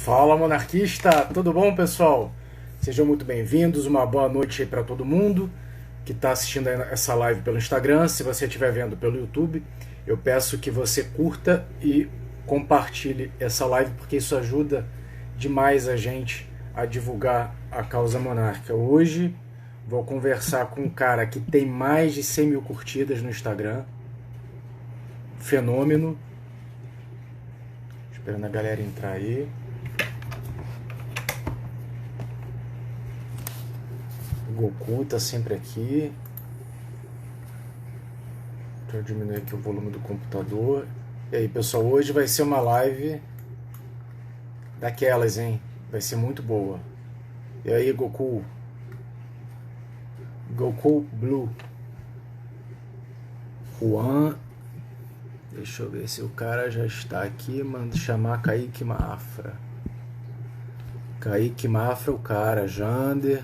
Fala, monarquista! Tudo bom, pessoal? Sejam muito bem-vindos, uma boa noite aí para todo mundo que está assistindo essa live pelo Instagram. Se você estiver vendo pelo YouTube, eu peço que você curta e compartilhe essa live, porque isso ajuda demais a gente a divulgar a causa monárquica. Hoje vou conversar com um cara que tem mais de 100 mil curtidas no Instagram. Fenômeno. Esperando a galera entrar aí. O Goku tá sempre aqui. Deixa eu diminuir aqui o volume do computador. E aí, pessoal, hoje vai ser uma live daquelas, hein? Vai ser muito boa. E aí, Goku? Goku Blue. Juan. Deixa eu ver se o cara já está aqui. Manda chamar Kaique Mafra. Kaique Mafra, o cara. Jander.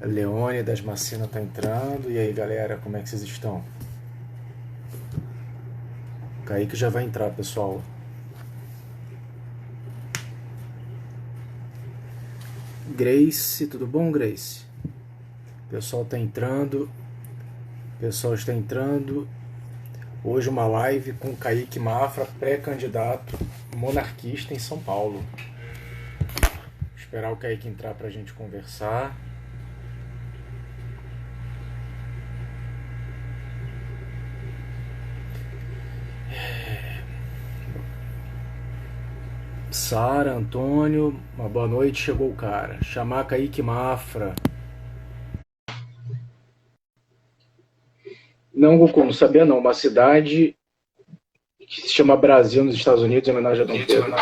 Leone das Macinas tá entrando. E aí, galera, como é que vocês estão? Kaique já vai entrar, pessoal. Grace, tudo bom, Grace? O pessoal tá entrando. O pessoal está entrando. Hoje uma live com Kaique Mafra, pré-candidato monarquista em São Paulo. Vou esperar o Kaique entrar pra gente conversar. Sara, Antônio, uma boa noite, chegou o cara. Chamar Kaique Mafra. Não, Goku, não sabia não. Uma cidade que se chama Brasil nos Estados Unidos, em homenagem a Dom Pedro.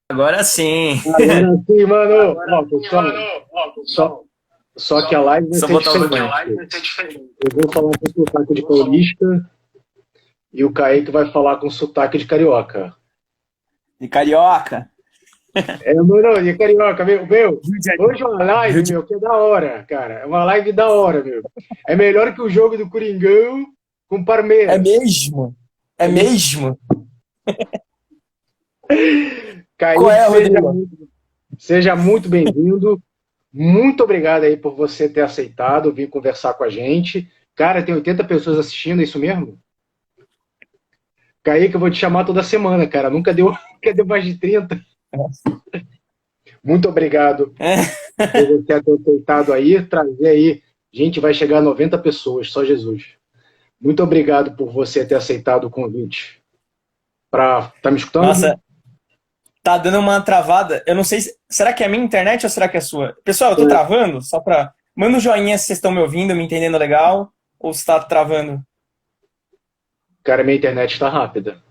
Agora sim. Agora sim, mano. Ó, pessoal, só que a live vai ser diferente. Eu vou falar com sotaque de paulista e o Kaique vai falar com sotaque de carioca. De carioca? Mano, de carioca, meu. Hoje é uma live, meu, que é da hora, cara. É uma live da hora, meu. É melhor que o jogo do Coringão com o Palmeiras. É mesmo? É mesmo? Kaique, Qual é, Rodrigo? Seja muito bem-vindo. Muito obrigado aí por você ter aceitado vir conversar com a gente. Cara, tem 80 pessoas assistindo, é isso mesmo? Kaique, eu vou te chamar toda semana, cara. Nunca deu mais de 30. Muito obrigado por você ter aceitado aí, trazer aí. Gente, vai chegar a 90 pessoas, só Jesus. Muito obrigado por você ter aceitado o convite. Tá me escutando? Nossa, tá dando uma travada. Eu não sei será que é a minha internet ou será que é a sua? Pessoal, eu tô travando? Só pra... Manda um joinha se vocês estão me ouvindo, me entendendo legal, ou se tá travando. Cara, minha internet está rápida.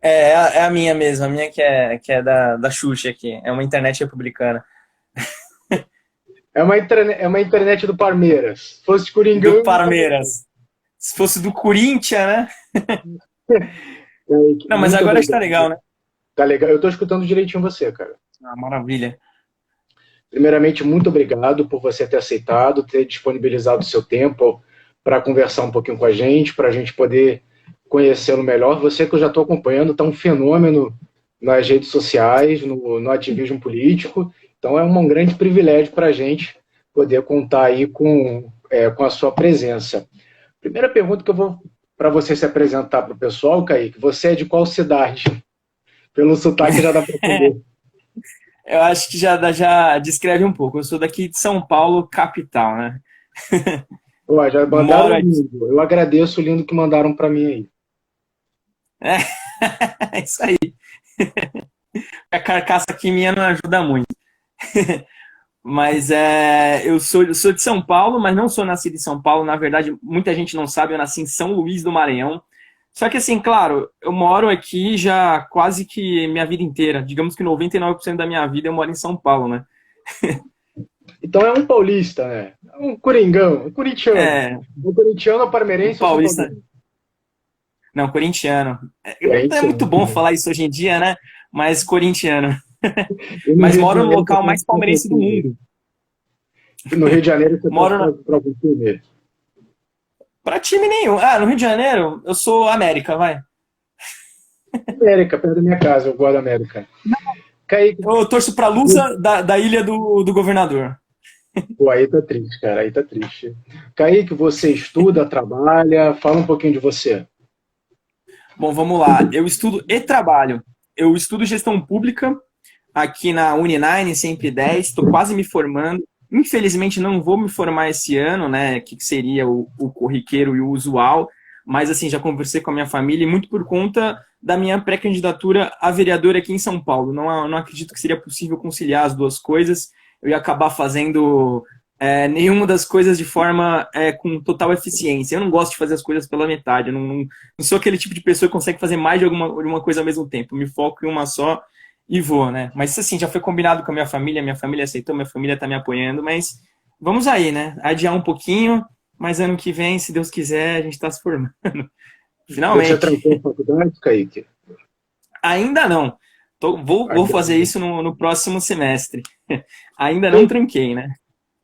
É a minha mesmo, a minha que é da Xuxa aqui. É uma internet republicana. É uma internet do Palmeiras. Se fosse de Coringão... Do Palmeiras. Se fosse do Corinthians, né? Não, mas agora está legal, né? Tá legal. Eu tô escutando direitinho você, cara. Ah, maravilha. Primeiramente, muito obrigado por você ter aceitado, ter disponibilizado o seu tempo para conversar um pouquinho com a gente, para a gente poder conhecê-lo melhor. Você que eu já estou acompanhando, está um fenômeno nas redes sociais, no ativismo político. Então é um grande privilégio para a gente poder contar aí com a sua presença. Primeira pergunta que eu vou para você se apresentar para o pessoal, Kaique. Você é de qual cidade? Pelo sotaque já dá para entender. Eu acho que já descreve um pouco. Eu sou daqui de São Paulo, capital, né? Ó, já mandaram lindo. Eu agradeço o lindo que mandaram para mim aí. É isso aí. A carcaça aqui minha não ajuda muito. Mas eu sou de São Paulo, mas não sou nascido em São Paulo. Na verdade, muita gente não sabe, eu nasci em São Luís do Maranhão. Só que assim, claro, eu moro aqui já quase que minha vida inteira. Digamos que 99% da minha vida eu moro em São Paulo, né? Então é um paulista, né? É um coringão, um corintiano. Um corintiano, palmeirense ou paulista. Não, corintiano. É muito bom falar isso hoje em dia, né? Mas corintiano. Mas moro no local mais palmeirense do mundo. No Rio de Janeiro você moro para algum time? Pra time nenhum. Ah, no Rio de Janeiro eu sou América, vai. América, perto da minha casa, eu gosto da América. Kaique, Eu torço pra Lusa da ilha do governador. pô, aí tá triste, cara, aí tá triste. Kaique, você estuda, trabalha, fala um pouquinho de você. Bom, vamos lá. Eu estudo e trabalho. Eu estudo gestão pública aqui na Uninine, sempre 10, estou quase me formando. Infelizmente não vou me formar esse ano, né? Que seria o corriqueiro e o usual, mas assim, já conversei com a minha família e muito por conta da minha pré-candidatura a vereador aqui em São Paulo. Não acredito que seria possível conciliar as duas coisas. Eu ia acabar fazendo nenhuma das coisas de forma com total eficiência. Eu não gosto de fazer as coisas pela metade. Eu não sou aquele tipo de pessoa que consegue fazer mais de alguma coisa ao mesmo tempo. Eu me foco em uma só e vou, né? Mas isso assim, já foi combinado com a minha família aceitou, minha família tá me apoiando, mas vamos aí, né? Adiar um pouquinho, mas ano que vem, se Deus quiser, a gente tá se formando. Você Finalmente. trancou a faculdade, Kaique? Ainda não. Vou Ainda fazer não. isso no próximo semestre. Ainda não Kaique, tranquei, né?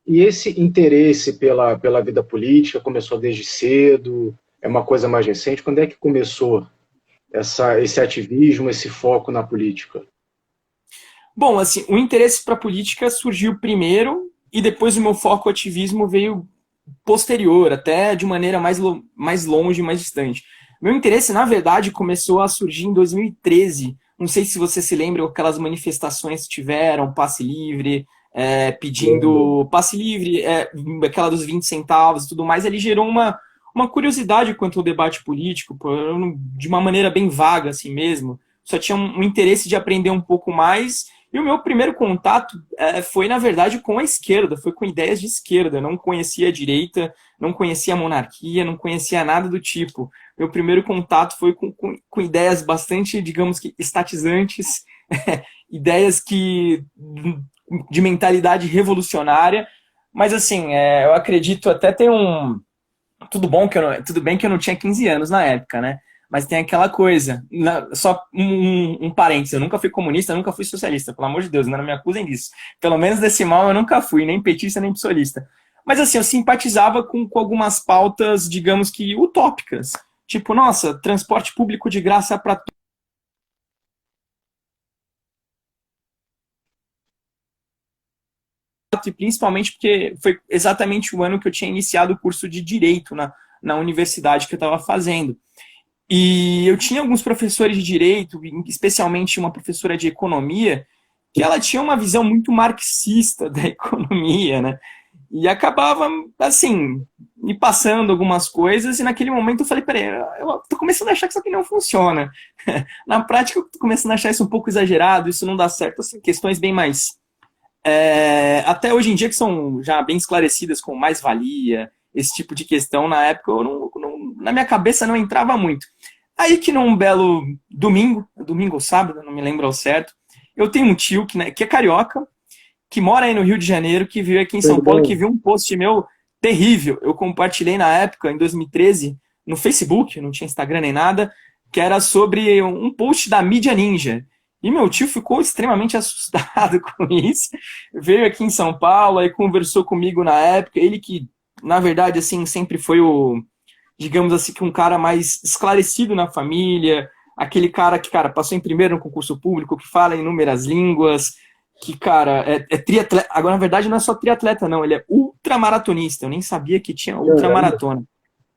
e esse interesse pela vida política começou desde cedo? É uma coisa mais recente? Quando é que começou esse ativismo, esse foco na política? Bom, assim, o interesse para política surgiu primeiro e depois o meu foco ativismo veio posterior, até de maneira mais longe, mais distante. Meu interesse, na verdade, começou a surgir em 2013. Não sei se você se lembra, aquelas manifestações que tiveram, passe livre, Lembro. pedindo passe livre, aquela dos 20 centavos e tudo mais. Ele gerou uma curiosidade quanto ao debate político, de uma maneira bem vaga assim mesmo. Só tinha um interesse de aprender um pouco mais e o meu primeiro contato foi, na verdade, com a esquerda, foi com ideias de esquerda. Eu não conhecia a direita, não conhecia a monarquia, não conhecia nada do tipo. Meu primeiro contato foi com ideias bastante, digamos que, estatizantes, ideias que de mentalidade revolucionária. Mas, assim, eu acredito até ter um, tudo bem que eu não tinha 15 anos na época, né? Mas tem aquela coisa. Só um parênteses, eu nunca fui comunista, eu nunca fui socialista, pelo amor de Deus, não me acusem disso. Pelo menos desse mal eu nunca fui, nem petista, nem psolista. Mas assim, eu simpatizava com algumas pautas, digamos que utópicas. Tipo, nossa, transporte público de graça para e principalmente porque foi exatamente o ano que eu tinha iniciado o curso de Direito na universidade que eu estava fazendo. E eu tinha alguns professores de direito, especialmente uma professora de economia, que ela tinha uma visão muito marxista da economia, né? E acabava, assim, me passando algumas coisas, e naquele momento eu falei, peraí, eu tô começando a achar que isso aqui não funciona. Na prática, eu tô começando a achar isso um pouco exagerado, isso não dá certo, assim, questões bem mais até hoje em dia, que são já bem esclarecidas com mais-valia, esse tipo de questão, na época, na minha cabeça não entrava muito. Aí que num belo domingo ou sábado, não me lembro ao certo, eu tenho um tio que é carioca, que mora aí no Rio de Janeiro, que vive aqui em São Tudo Paulo, que bom? viu um post meu terrível. Eu compartilhei na época, em 2013, no Facebook, não tinha Instagram nem nada, que era sobre um post da mídia ninja. E meu tio ficou extremamente assustado com isso. Veio aqui em São Paulo, aí conversou comigo na época. Ele que, na verdade, assim, sempre foi digamos assim, que um cara mais esclarecido na família, aquele cara que, cara, passou em primeiro no concurso público, que fala inúmeras línguas, que, cara, é triatleta. Agora, na verdade, não é só triatleta, não, ele é ultramaratonista. Eu nem sabia que tinha Caramba. ultramaratona.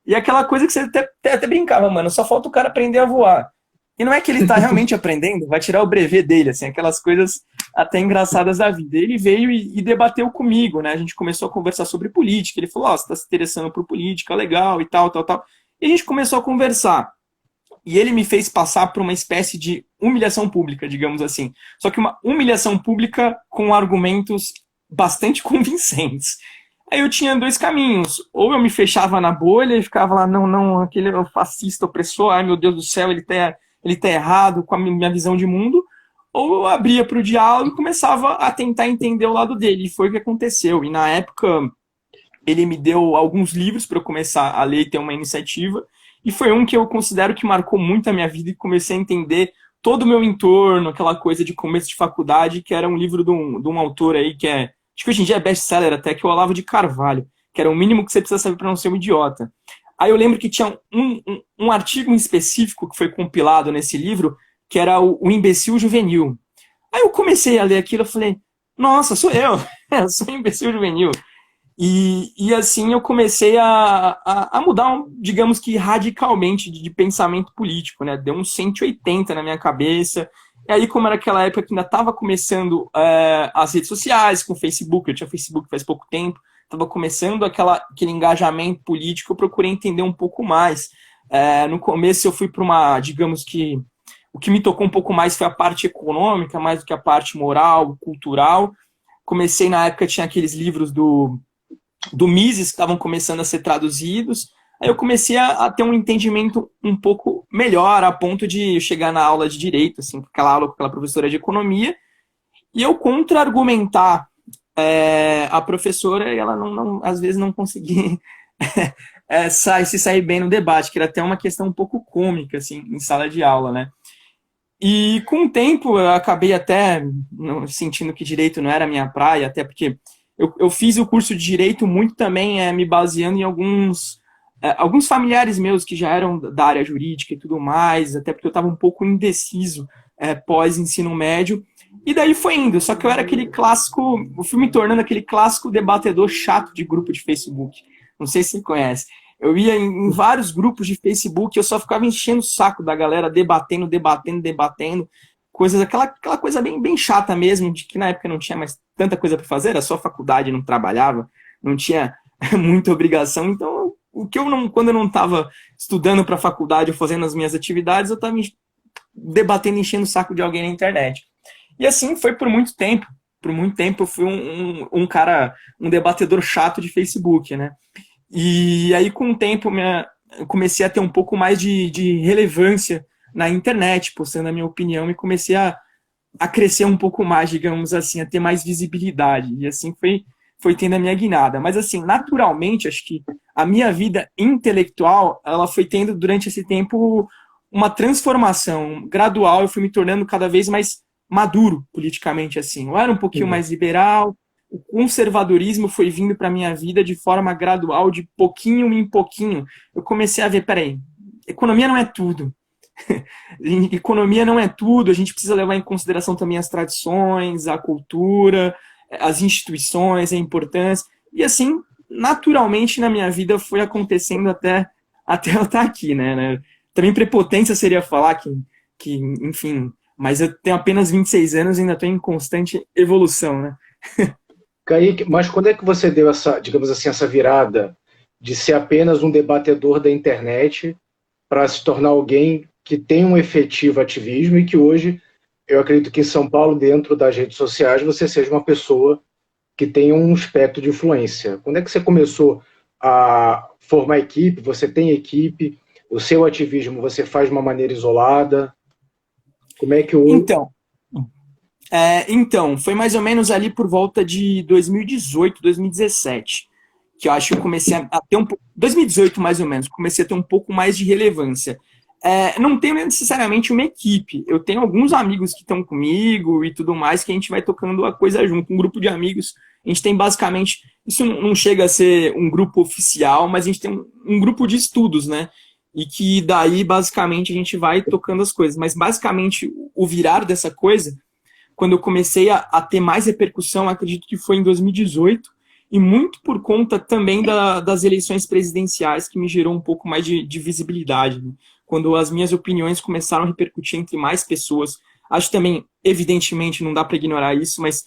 E aquela coisa que você até brincava, mano, só falta o cara aprender a voar. E não é que ele tá realmente aprendendo, vai tirar o brevet dele, assim, aquelas coisas até engraçadas da vida. Ele veio e debateu comigo, né? A gente começou a conversar sobre política. Ele falou: Ó, você tá se interessando por política, legal e tal, tal, tal. E a gente começou a conversar. E ele me fez passar por uma espécie de humilhação pública, digamos assim. Só que uma humilhação pública com argumentos bastante convincentes. Aí eu tinha dois caminhos. Ou eu me fechava na bolha e ficava lá, não, não, aquele fascista opressor, ai meu Deus do céu, ele tá errado com a minha visão de mundo. Ou eu abria para o diálogo e começava a tentar entender o lado dele. E foi o que aconteceu. E na época ele me deu alguns livros para eu começar a ler e ter uma iniciativa. E foi um que eu considero que marcou muito a minha vida e comecei a entender todo o meu entorno, aquela coisa de começo de faculdade, que era um livro de um autor aí que acho que hoje em dia é best-seller até, que é o Olavo de Carvalho, que era o mínimo que você precisa saber para não ser um idiota. Aí eu lembro que tinha um artigo em específico que foi compilado nesse livro, que era o imbecil juvenil. Aí eu comecei a ler aquilo, eu falei, nossa, sou eu, eu sou um imbecil juvenil. E assim eu comecei a mudar, digamos que radicalmente, de pensamento político, né? Deu uns 180 na minha cabeça. E aí, como era aquela época que ainda estava começando as redes sociais, com o Facebook, eu tinha Facebook faz pouco tempo, estava começando aquele engajamento político, eu procurei entender um pouco mais. No começo eu fui para uma, digamos que, o que me tocou um pouco mais foi a parte econômica, mais do que a parte moral, cultural. Comecei na época, tinha aqueles livros do Mises que estavam começando a ser traduzidos. Aí eu comecei a ter um entendimento um pouco melhor, a ponto de chegar na aula de direito, assim, aquela aula com aquela professora de economia, e eu contra-argumentar a professora, e ela às vezes não conseguia se sair bem no debate, que era até uma questão um pouco cômica, assim, em sala de aula, né? E com o tempo eu acabei até sentindo que direito não era a minha praia, até porque eu fiz o curso de direito muito também me baseando em alguns familiares meus que já eram da área jurídica e tudo mais, até porque eu estava um pouco indeciso pós-ensino médio, e daí foi indo, só que eu era aquele clássico, eu fui me tornando aquele clássico debatedor chato de grupo de Facebook, não sei se você conhece. Eu ia em vários grupos de Facebook, eu só ficava enchendo o saco da galera, debatendo, coisas, aquela coisa bem, bem chata mesmo, de que na época não tinha mais tanta coisa para fazer, era só faculdade, não trabalhava, não tinha muita obrigação, então quando eu não estava estudando para a faculdade ou fazendo as minhas atividades, eu estava debatendo, enchendo o saco de alguém na internet. E assim foi por muito tempo. Por muito tempo eu fui um cara, um debatedor chato de Facebook, né? E aí com o tempo eu comecei a ter um pouco mais de relevância na internet, postando a minha opinião, e comecei a crescer um pouco mais, digamos assim, a ter mais visibilidade. E assim foi tendo a minha guinada. Mas assim, naturalmente, acho que a minha vida intelectual, ela foi tendo durante esse tempo uma transformação gradual. Eu fui me tornando cada vez mais maduro politicamente, assim. Eu era um pouquinho mais liberal, o conservadorismo foi vindo para minha vida de forma gradual, de pouquinho em pouquinho. Eu comecei a ver, peraí, economia não é tudo. Economia não é tudo, a gente precisa levar em consideração também as tradições, a cultura, as instituições, a importância. E assim, naturalmente na minha vida foi acontecendo até eu estar aqui, né? Também prepotência seria falar que enfim, mas eu tenho apenas 26 anos e ainda estou em constante evolução, né? Kaique, mas quando é que você deu essa, digamos assim, essa virada de ser apenas um debatedor da internet para se tornar alguém que tem um efetivo ativismo e que hoje, eu acredito que em São Paulo, dentro das redes sociais, você seja uma pessoa que tem um espectro de influência? Quando é que você começou a formar equipe? Você tem equipe? O seu ativismo você faz de uma maneira isolada? Como é que o... Então, foi mais ou menos ali por volta de 2018, 2017, que eu acho que eu comecei a ter 2018 mais ou menos, comecei a ter um pouco mais de relevância. Não tenho necessariamente uma equipe, eu tenho alguns amigos que estão comigo e tudo mais, que a gente vai tocando a coisa junto, um grupo de amigos, a gente tem basicamente, isso não chega a ser um grupo oficial, mas a gente tem um grupo de estudos, né? E que daí, basicamente, a gente vai tocando as coisas, mas basicamente o virar dessa coisa, quando eu comecei a ter mais repercussão, acredito que foi em 2018, e muito por conta também das eleições presidenciais, que me gerou um pouco mais de visibilidade, né? Quando as minhas opiniões começaram a repercutir entre mais pessoas. Acho também, evidentemente, não dá para ignorar isso, mas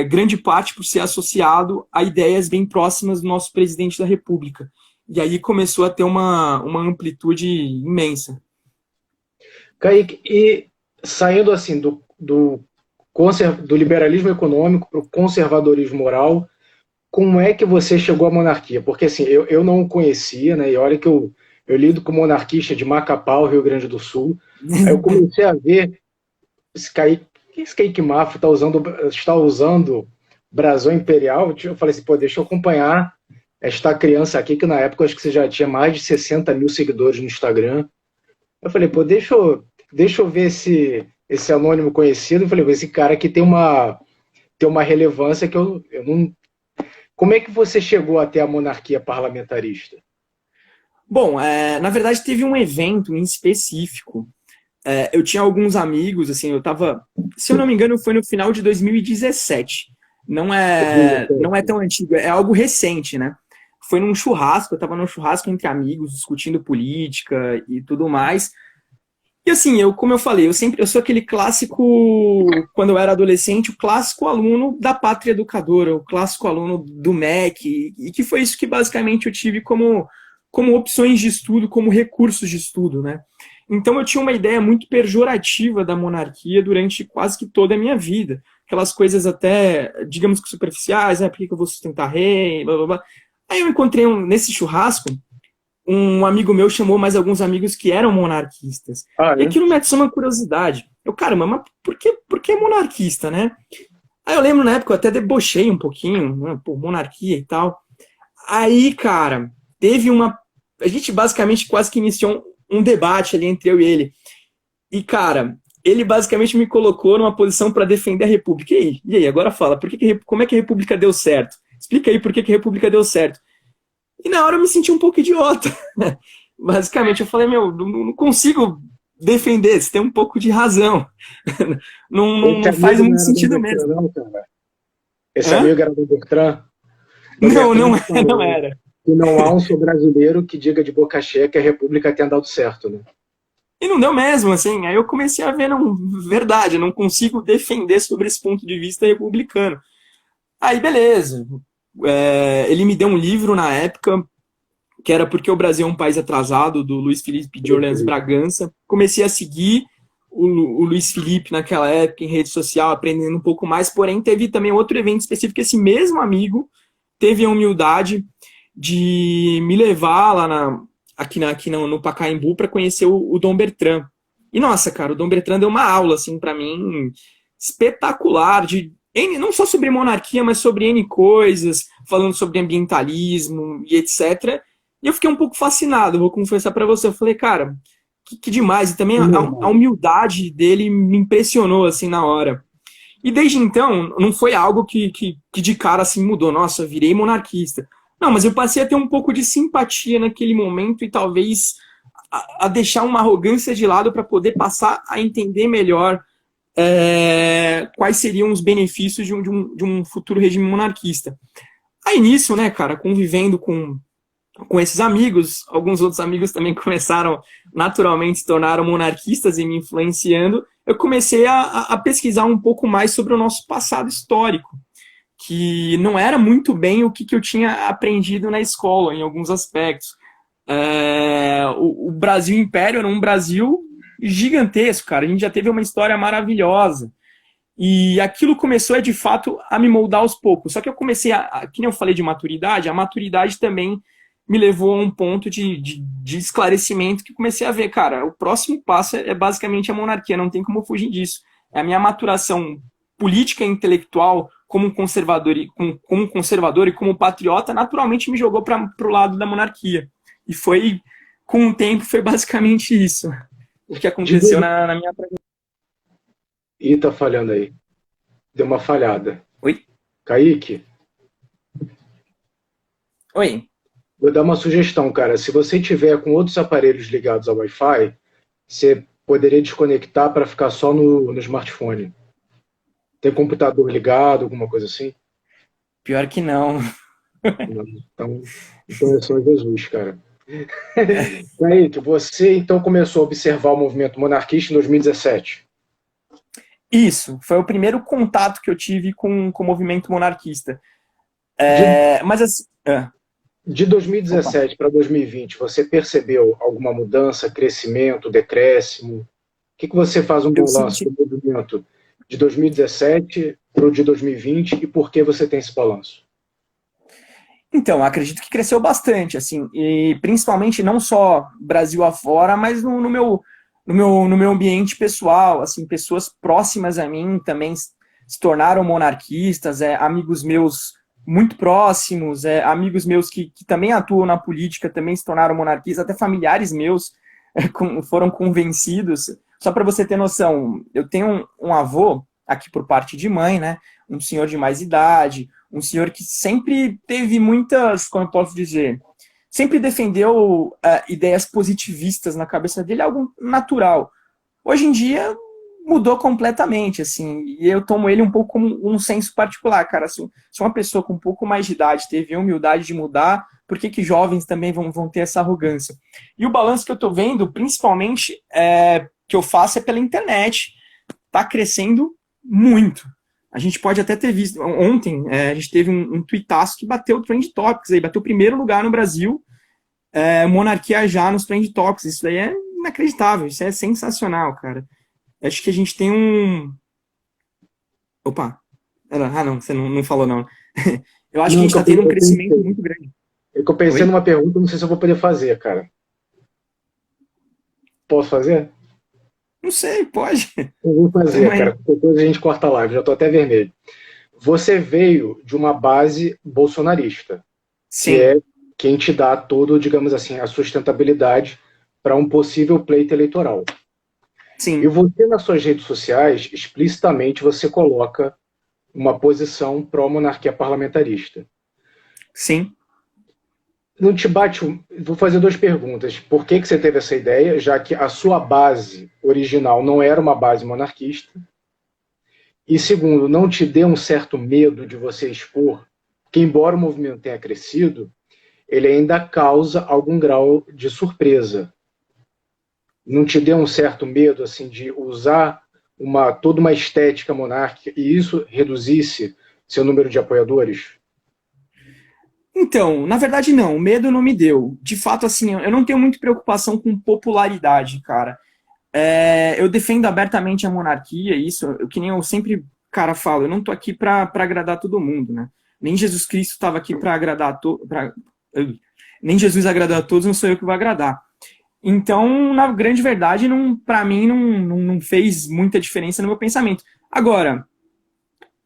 grande parte por ser associado a ideias bem próximas do nosso presidente da República. E aí começou a ter uma amplitude imensa. Kaique, e saindo assim do liberalismo econômico para o conservadorismo moral, como é que você chegou à monarquia? Porque assim, eu não o conhecia, né? E olha que eu lido com monarquista de Macapá, Rio Grande do Sul. Aí eu comecei a ver esse Kaique Mafra está usando brasão imperial. Eu falei assim, pô, deixa eu acompanhar esta criança aqui, que na época eu acho que você já tinha mais de 60 mil seguidores no Instagram. Eu falei, pô, deixa eu ver esse anônimo conhecido. Eu falei, esse cara aqui tem uma relevância que eu não... Como é que você chegou até a monarquia parlamentarista? Bom, na verdade teve um evento em específico. Eu tinha alguns amigos, assim, eu tava, se eu não me engano, foi no final de 2017. Não é tão antigo, é algo recente, né? Foi num churrasco, eu tava num churrasco entre amigos, discutindo política e tudo mais. E assim, como eu falei, eu sou aquele clássico, quando eu era adolescente, o clássico aluno da pátria educadora, o clássico aluno do MEC, e que foi isso que basicamente eu tive como opções de estudo, como recursos de estudo, né? Então eu tinha uma ideia muito pejorativa da monarquia durante quase que toda a minha vida. Aquelas coisas até, digamos que superficiais, né? Por que eu vou sustentar rei, blá blá blá. Aí eu encontrei nesse churrasco, um amigo meu chamou mais alguns amigos que eram monarquistas. Ah, E é? aquilo me atiçou uma curiosidade. Caramba, mas por que monarquista, né? Aí eu lembro na época, eu até debochei um pouquinho, né? Pô, monarquia e tal. Aí, cara, teve uma. A gente basicamente quase que iniciou um debate ali entre eu e ele. E, cara, ele basicamente me colocou numa posição para defender a República. E aí, agora fala, como é que a República deu certo? Explica aí por que a República deu certo. E na hora eu me senti um pouco idiota. Basicamente, eu falei, não consigo defender, você tem um pouco de razão. Esse Não faz amigo não muito era do sentido Bertrand, mesmo. não, cara. Esse Hã? amigo era do Bertrand. Do Não, Bertrand não, que não falou era. que não há um sul brasileiro que diga de boca cheia que a República tenha dado certo, né? E não deu mesmo, assim. Aí eu comecei a ver, não, verdade, eu não consigo defender sobre esse ponto de vista republicano. Aí, beleza. Ele me deu um livro na época, que era Porque o Brasil é um País Atrasado, do Luiz Felipe de Orleans Bragança. Comecei a seguir o Luiz Felipe naquela época em rede social, aprendendo um pouco mais, porém teve também outro evento específico, esse mesmo amigo teve a humildade de me levar lá aqui no Pacaembu para conhecer o Dom Bertrand. E nossa, cara, o Dom Bertrand deu uma aula assim para mim espetacular não só sobre monarquia, mas sobre N coisas, falando sobre ambientalismo e etc. E eu fiquei um pouco fascinado, vou confessar para você. Eu falei, cara, que demais. E também a humildade dele me impressionou assim na hora. E desde então, não foi algo que de cara assim mudou. Nossa, eu virei monarquista. Não, mas eu passei a ter um pouco de simpatia naquele momento e talvez a deixar uma arrogância de lado para poder passar a entender melhor quais seriam os benefícios de um futuro regime monarquista. Aí nisso, né, cara, convivendo com esses amigos, alguns outros amigos também começaram, naturalmente, se tornaram monarquistas e me influenciando, eu comecei a pesquisar um pouco mais sobre o nosso passado histórico, que não era muito bem o que eu tinha aprendido na escola, em alguns aspectos. O Brasil Império era um Brasil gigantesco, cara. A gente já teve uma história maravilhosa. E aquilo começou, de fato, a me moldar aos poucos. Só que eu comecei, que nem eu falei de maturidade, a maturidade também me levou a um ponto de esclarecimento que comecei a ver, cara, o próximo passo é basicamente a monarquia, não tem como fugir disso. É a minha maturação política e intelectual como conservador e como patriota, naturalmente me jogou para o lado da monarquia. E foi, com o tempo, foi basicamente isso o que aconteceu na minha trajetória. Ih, tá falhando aí. Deu uma falhada. Oi? Kaique, Oi. vou dar uma sugestão, cara. Se você tiver com outros aparelhos ligados ao Wi-Fi, você poderia desconectar para ficar só no smartphone. Tem computador ligado, alguma coisa assim? Pior que não. Não. Então é só Jesus, cara. Kaique, você então começou a observar o movimento monarquista em 2017? Isso, foi o primeiro contato que eu tive com o movimento monarquista. Mas assim. De 2017 para 2020, você percebeu alguma mudança, crescimento, decréscimo? O que você faz um balanço do movimento de 2017 para o de 2020 e por que você tem esse balanço? Então, acredito que cresceu bastante, assim, e principalmente não só Brasil afora, mas no meu ambiente pessoal, assim, pessoas próximas a mim também se tornaram monarquistas, amigos meus muito próximos, amigos meus que também atuam na política também se tornaram monarquistas, até familiares meus foram convencidos. Só para você ter noção, eu tenho um avô, aqui por parte de mãe, né, um senhor de mais idade, um senhor que sempre teve muitas, como eu posso dizer, sempre defendeu ideias positivistas na cabeça dele, algo natural. Hoje em dia mudou completamente, assim, e eu tomo ele um pouco como um senso particular, cara. Se uma pessoa com um pouco mais de idade teve a humildade de mudar, por que jovens também vão ter essa arrogância? E o balanço que eu tô vendo, principalmente, que eu faço é pela internet. Tá crescendo muito. A gente pode até ter visto, ontem a gente teve um tuitaço que bateu o Trend Topics, aí, bateu o primeiro lugar no Brasil, Monarquia já nos Trend Topics. Isso daí é inacreditável, isso é sensacional, cara. Acho que a gente tem um... Opa! Não, você não falou, não. Eu acho que a gente está tendo um crescimento muito grande. É que eu pensei numa pergunta, não sei se eu vou poder fazer, cara. Posso fazer? Não sei, pode. Eu vou fazer, cara. Depois a gente corta a live, já estou até vermelho. Você veio de uma base bolsonarista. Sim. Que é quem te dá todo, digamos assim, a sustentabilidade para um possível pleito eleitoral. Sim. E você, nas suas redes sociais, explicitamente você coloca uma posição pró-monarquia parlamentarista. Sim. Não te bate... Vou fazer duas perguntas. Por que você teve essa ideia, já que a sua base original não era uma base monarquista? E segundo, não te deu um certo medo de você expor que, embora o movimento tenha crescido, ele ainda causa algum grau de surpresa? Não te deu um certo medo assim de usar toda uma estética monárquica e isso reduzisse seu número de apoiadores? Então, na verdade não, o medo não me deu. De fato, assim, eu não tenho muita preocupação com popularidade, cara. Eu defendo abertamente a monarquia, isso, que nem eu sempre, cara, falo, eu não tô aqui pra agradar todo mundo, né? Nem Jesus Cristo estava aqui pra agradar nem Jesus agradou a todos, não sou eu que vou agradar. Então, na grande verdade, para mim, não fez muita diferença no meu pensamento. Agora,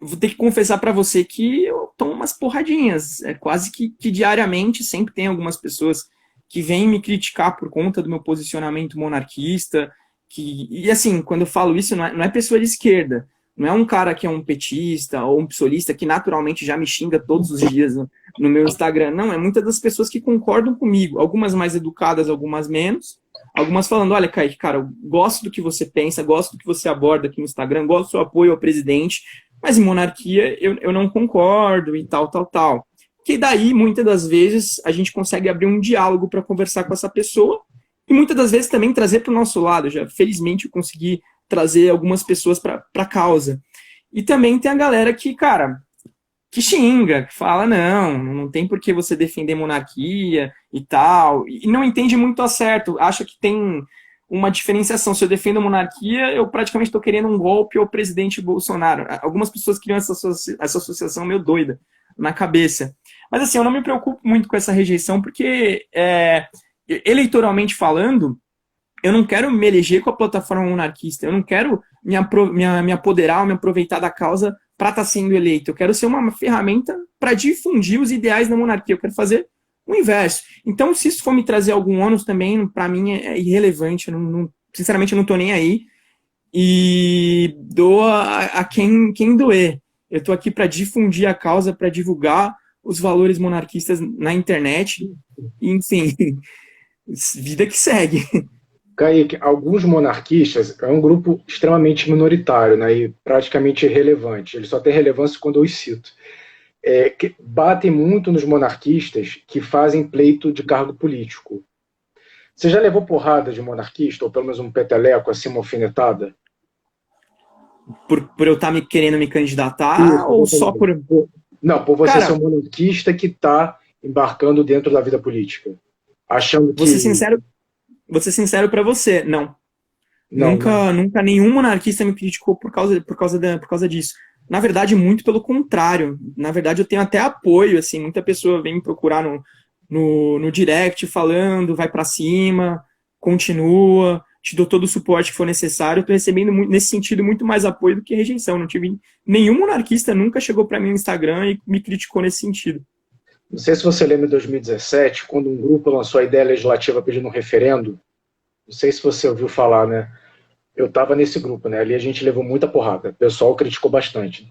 vou ter que confessar para você que eu tomo umas porradinhas. Quase que diariamente, sempre tem algumas pessoas que vêm me criticar por conta do meu posicionamento monarquista. E assim, quando eu falo isso, não é pessoa de esquerda. Não é um cara que é um petista ou um psolista que naturalmente já me xinga todos os dias no meu Instagram. Não, é muitas das pessoas que concordam comigo. Algumas mais educadas, algumas menos. Algumas falando, olha, Kaique, cara, eu gosto do que você pensa, gosto do que você aborda aqui no Instagram, gosto do seu apoio ao presidente, mas em monarquia eu não concordo e tal. Que daí, muitas das vezes, a gente consegue abrir um diálogo para conversar com essa pessoa e muitas das vezes também trazer para o nosso lado. Já, felizmente, eu consegui trazer algumas pessoas para a causa. E também tem a galera que, cara, que xinga, que fala, não tem por que você defender monarquia e tal, e não entende muito a certo, acha que tem uma diferenciação. Se eu defendo a monarquia, eu praticamente estou querendo um golpe ao presidente Bolsonaro. Algumas pessoas criam essa associação meio doida na cabeça. Mas assim, eu não me preocupo muito com essa rejeição, porque eleitoralmente falando, eu não quero me eleger com a plataforma monarquista, eu não quero me apoderar ou me aproveitar da causa para estar sendo eleito. Eu quero ser uma ferramenta para difundir os ideais da monarquia. Eu quero fazer o inverso. Então, se isso for me trazer algum ônus também, para mim é irrelevante. Sinceramente, eu não estou nem aí. E dou a quem doer. Eu estou aqui para difundir a causa, para divulgar os valores monarquistas na internet. Enfim, vida que segue. Kaique, alguns monarquistas é um grupo extremamente minoritário, né, e praticamente irrelevante. Eles só têm relevância quando eu os cito. Que batem muito nos monarquistas que fazem pleito de cargo político. Você já levou porrada de monarquista, ou pelo menos um peteleco, assim, uma alfinetada? Por eu estar querendo me candidatar, ou só por... Não, por você ser um monarquista que está embarcando dentro da vida política. Achando que... Vou ser sincero para você, não. Nunca nenhum monarquista me criticou por causa disso. Na verdade, muito pelo contrário. Na verdade, eu tenho até apoio, assim, muita pessoa vem me procurar no direct falando, vai para cima, continua, te dou todo o suporte que for necessário. Eu tô recebendo, nesse sentido, muito mais apoio do que rejeição. Não tive nenhum monarquista nunca chegou para mim no Instagram e me criticou nesse sentido. Não sei se você lembra em 2017, quando um grupo lançou a ideia legislativa pedindo um referendo. Não sei se você ouviu falar, né? Eu estava nesse grupo, né? Ali a gente levou muita porrada. O pessoal criticou bastante.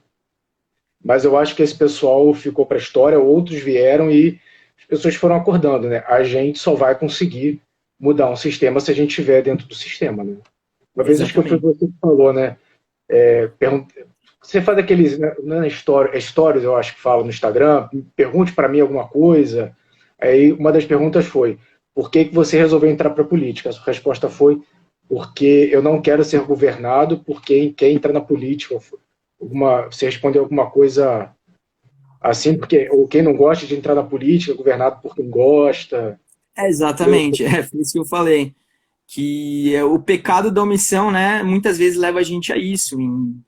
Mas eu acho que esse pessoal ficou para a história, outros vieram e as pessoas foram acordando, né? A gente só vai conseguir mudar um sistema se a gente estiver dentro do sistema, né? Uma vez acho que foi Exatamente. você que falou, né? Você faz aqueles, né, stories, eu acho que fala no Instagram, pergunte para mim alguma coisa. Aí uma das perguntas foi: por que que você resolveu entrar para a política? A sua resposta foi: porque eu não quero ser governado por quem quer entrar na política. Você respondeu alguma coisa assim, porque ou quem não gosta de entrar na política, governado por quem gosta. Exatamente, foi isso que eu falei. Que o pecado da omissão, né, muitas vezes leva a gente a isso.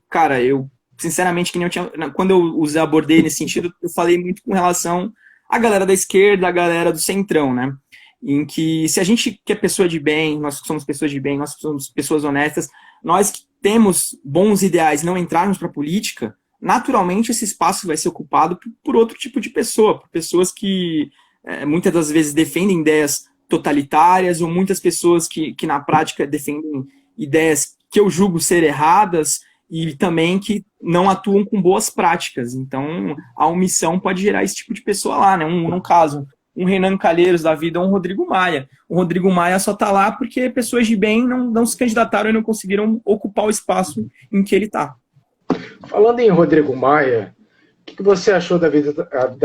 Cara, eu, sinceramente, que nem eu tinha, quando eu abordei nesse sentido, eu falei muito com relação à galera da esquerda, à galera do centrão, né, em que se a gente que é pessoa de bem, nós que somos pessoas de bem, nós que somos pessoas honestas, nós que temos bons ideais, não entrarmos para a política, naturalmente esse espaço vai ser ocupado por outro tipo de pessoa, por pessoas que muitas das vezes defendem ideias totalitárias, ou muitas pessoas que na prática defendem ideias que eu julgo ser erradas e também que não atuam com boas práticas. Então, a omissão pode gerar esse tipo de pessoa lá, né? No caso, um Renan Calheiros da vida ou um Rodrigo Maia. O Rodrigo Maia só está lá porque pessoas de bem não se candidataram e não conseguiram ocupar o espaço em que ele está. Falando em Rodrigo Maia, o que você achou da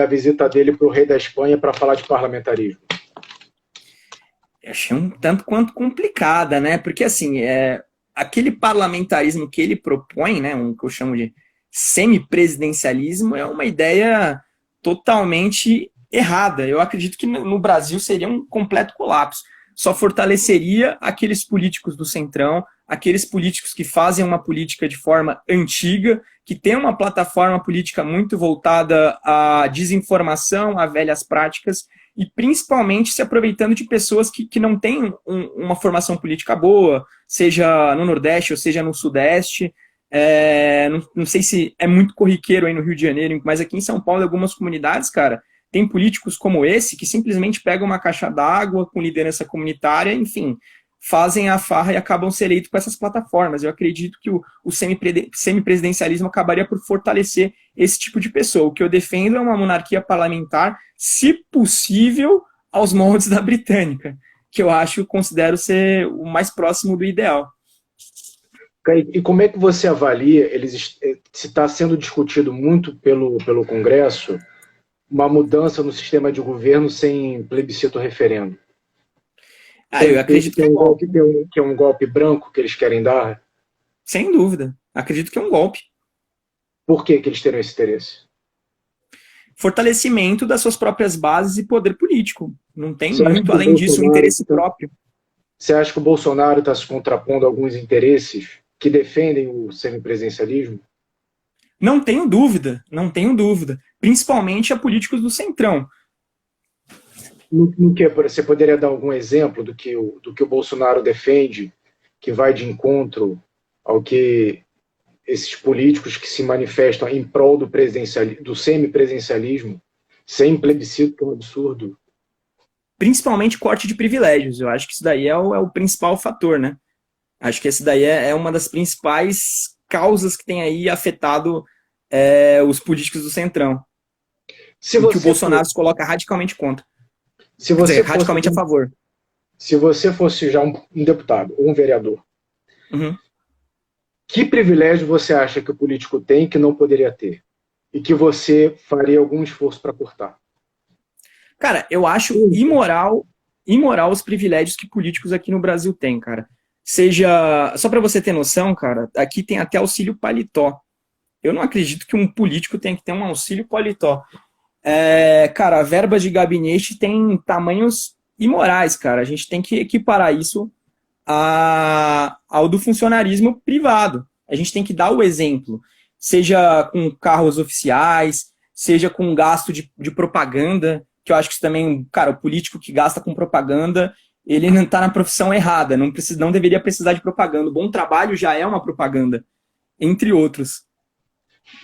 visita dele para o rei da Espanha para falar de parlamentarismo? Eu achei um tanto quanto complicada, né? Porque, assim, aquele parlamentarismo que ele propõe, né, que eu chamo de semipresidencialismo, é uma ideia totalmente errada. Eu acredito que no Brasil seria um completo colapso. Só fortaleceria aqueles políticos do centrão, aqueles políticos que fazem uma política de forma antiga, que tem uma plataforma política muito voltada à desinformação, a velhas práticas, e principalmente se aproveitando de pessoas que não têm uma formação política boa, seja no Nordeste ou seja no Sudeste. Não sei se é muito corriqueiro aí no Rio de Janeiro, mas aqui em São Paulo, em algumas comunidades, cara, tem políticos como esse que simplesmente pegam uma caixa d'água com liderança comunitária, enfim, fazem a farra e acabam sendo eleitos com essas plataformas. Eu acredito que o semipresidencialismo acabaria por fortalecer esse tipo de pessoa. O que eu defendo é uma monarquia parlamentar, se possível, aos moldes da britânica, que eu considero ser o mais próximo do ideal. E como é que você avalia, se está sendo discutido muito pelo Congresso, uma mudança no sistema de governo sem plebiscito referendo? Eu acredito que é um golpe branco que eles querem dar? Sem dúvida. Acredito que é um golpe. Por que eles teriam esse interesse? Fortalecimento das suas próprias bases e poder político. Não tem muito além disso um interesse próprio. Você acha que o Bolsonaro está se contrapondo a alguns interesses que defendem o semipresidencialismo? Não tenho dúvida, não tenho dúvida. Principalmente a políticos do centrão. No que você poderia dar algum exemplo do que o Bolsonaro defende, que vai de encontro ao que esses políticos que se manifestam em prol do semipresidencialismo, sem plebiscito, que é um absurdo? Principalmente corte de privilégios. Eu acho que isso daí é o principal fator, né? Acho que esse daí é uma das principais causas que tem aí afetado os políticos do centrão. Que o Bolsonaro se coloca radicalmente contra. Radicalmente a favor. Se você fosse já um deputado ou um vereador, que privilégio você acha que o político tem que não poderia ter? E que você faria algum esforço para cortar? Cara, eu acho imoral os privilégios que políticos aqui no Brasil têm, cara. Só para você ter noção, cara, aqui tem até auxílio paletó. Eu não acredito que um político tenha que ter um auxílio paletó. Cara, a verba de gabinete tem tamanhos imorais, cara. A gente tem que equiparar isso ao do funcionarismo privado. A gente tem que dar o exemplo, seja com carros oficiais, seja com gasto de propaganda, que eu acho que isso também, cara, o político que gasta com propaganda, ele não está na profissão errada, não deveria precisar de propaganda. O bom trabalho já é uma propaganda, entre outros.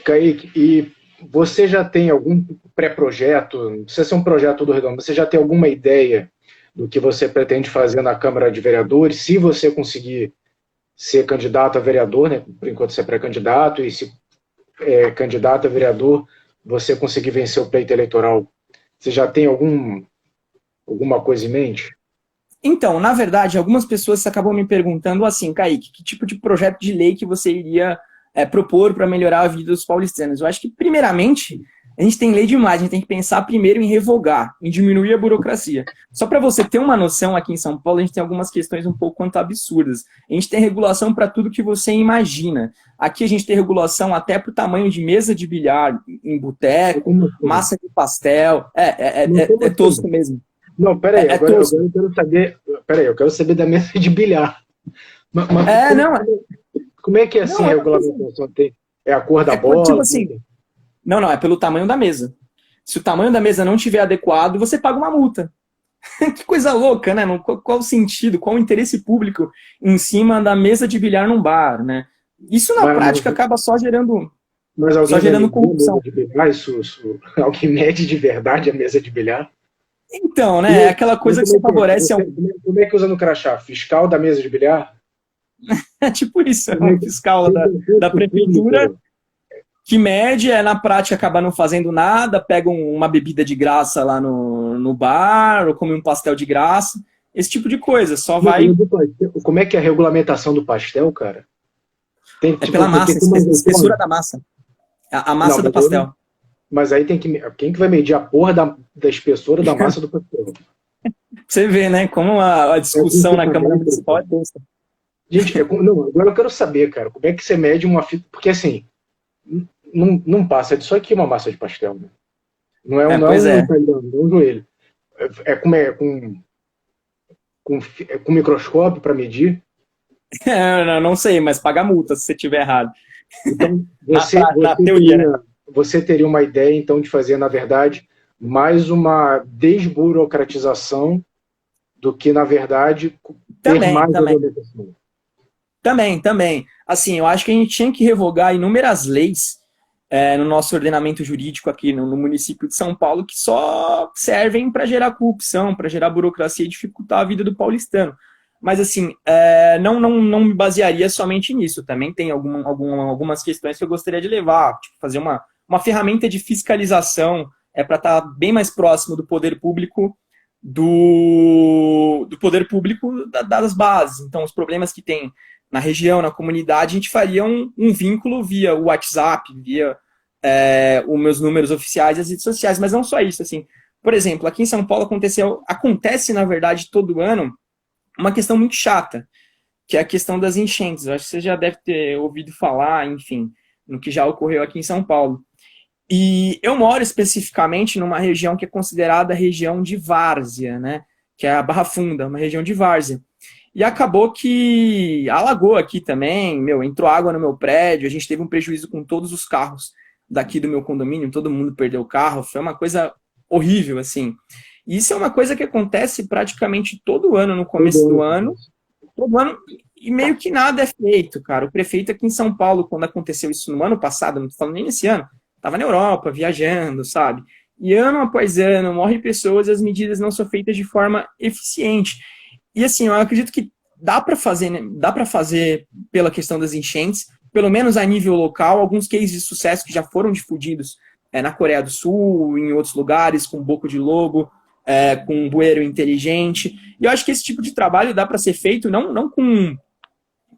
Kaique, e você já tem algum pré-projeto, não precisa ser um projeto do redondo, você já tem alguma ideia do que você pretende fazer na Câmara de Vereadores, se você conseguir ser candidato a vereador, né? Por enquanto você é pré-candidato, e se candidato a vereador, você conseguir vencer o pleito eleitoral, Você já tem alguma coisa em mente? Então, na verdade, algumas pessoas acabam me perguntando assim, Kaique, que tipo de projeto de lei que você iria propor para melhorar a vida dos paulistanos? Eu acho que, primeiramente, a gente tem lei demais, a gente tem que pensar primeiro em revogar, em diminuir a burocracia. Só para você ter uma noção, aqui em São Paulo, a gente tem algumas questões um pouco quanto absurdas. A gente tem regulação para tudo que você imagina. Aqui a gente tem regulação até para o tamanho de mesa de bilhar em boteco, massa de pastel. É tosco mesmo. Não, peraí, agora eu quero saber. Peraí, eu quero saber da mesa de bilhar. Como é que é assim a regulamentação? É a cor da bola? Tipo assim, não, é pelo tamanho da mesa. Se o tamanho da mesa não estiver adequado, você paga uma multa. Que coisa louca, né? Qual o sentido, qual o interesse público em cima da mesa de bilhar num bar, né? Isso na prática acaba só gerando, corrupção. Alguém mede de verdade a mesa de bilhar? Então, né? É aquela coisa que você favorece. Como é que usa no crachá? Fiscal da mesa de bilhar? É tipo isso, é um fiscal da prefeitura que mede, na prática acaba não fazendo nada, pega uma bebida de graça lá no bar, ou come um pastel de graça, esse tipo de coisa, só vai... Como é que é a regulamentação do pastel, cara? Pela massa, espessura da massa. A massa do pastel. Mas aí quem que vai medir a porra da espessura da massa do pastel? Você vê, né, como a discussão na Câmara Municipal é tensa. Gente, agora eu quero saber, cara, como é que você mede uma fita... Porque assim, não passa disso aqui uma massa de pastel, né? Não é um joelho. Com microscópio para medir? Não sei, mas paga multa se você tiver errado. Então, na teoria, você teria uma ideia, então, de fazer, na verdade, mais uma desburocratização do que, na verdade, ter mais regulamentação. Também. Assim, eu acho que a gente tinha que revogar inúmeras leis no nosso ordenamento jurídico aqui no município de São Paulo que só servem para gerar corrupção, para gerar burocracia e dificultar a vida do paulistano. Mas, assim, não me basearia somente nisso. Também tem algumas questões que eu gostaria de levar, tipo, fazer uma ferramenta de fiscalização para estar bem mais próximo do poder público do poder público das bases. Então, os problemas que tem na região, na comunidade, a gente faria um vínculo via o WhatsApp, via os meus números oficiais e as redes sociais, mas não só isso. Assim, por exemplo, aqui em São Paulo acontece, na verdade, todo ano, uma questão muito chata, que é a questão das enchentes. Eu acho que você já deve ter ouvido falar, enfim, no que já ocorreu aqui em São Paulo. E eu moro especificamente numa região que é considerada a região de várzea, né? Que é a Barra Funda, uma região de várzea. E acabou que alagou aqui também, entrou água no meu prédio, a gente teve um prejuízo com todos os carros daqui do meu condomínio, todo mundo perdeu o carro, foi uma coisa horrível, assim. E isso é uma coisa que acontece praticamente todo ano, no começo do ano, todo ano, e meio que nada é feito, cara. O prefeito aqui em São Paulo, quando aconteceu isso no ano passado, não estou falando nem nesse ano, estava na Europa, viajando, sabe? E ano após ano, morrem pessoas e as medidas não são feitas de forma eficiente. E assim, eu acredito que dá para fazer, né? Dá para fazer pela questão das enchentes, pelo menos a nível local, alguns cases de sucesso que já foram difundidos na Coreia do Sul, em outros lugares, com boco de lobo, com um bueiro inteligente. E eu acho que esse tipo de trabalho dá para ser feito não com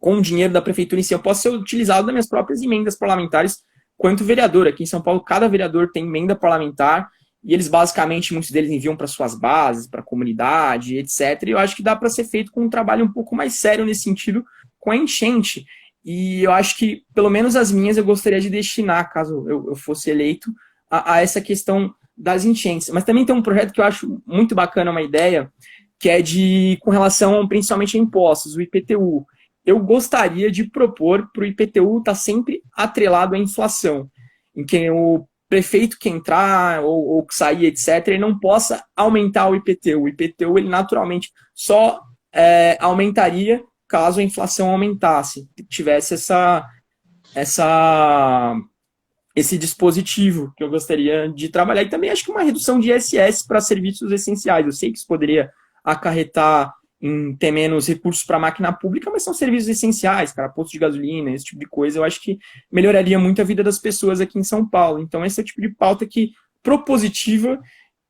o dinheiro da prefeitura em si, eu posso ser utilizado das minhas próprias emendas parlamentares quanto vereador. Aqui em São Paulo, cada vereador tem emenda parlamentar, e eles basicamente, muitos deles enviam para suas bases, para a comunidade, etc. E eu acho que dá para ser feito com um trabalho um pouco mais sério nesse sentido, com a enchente. E eu acho que, pelo menos as minhas, eu gostaria de destinar, caso eu fosse eleito, a essa questão das enchentes. Mas também tem um projeto que eu acho muito bacana, uma ideia, que é com relação principalmente a impostos, o IPTU. Eu gostaria de propor para o IPTU estar sempre atrelado à inflação, em que o prefeito que entrar ou que sair, etc., ele não possa aumentar o IPTU. O IPTU, ele naturalmente só aumentaria caso a inflação aumentasse, tivesse esse dispositivo que eu gostaria de trabalhar. E também acho que uma redução de ISS para serviços essenciais. Eu sei que isso poderia acarretar em ter menos recursos para a máquina pública, mas são serviços essenciais, cara, posto de gasolina, esse tipo de coisa. Eu acho que melhoraria muito a vida das pessoas aqui em São Paulo. Então esse é o tipo de pauta que, propositiva,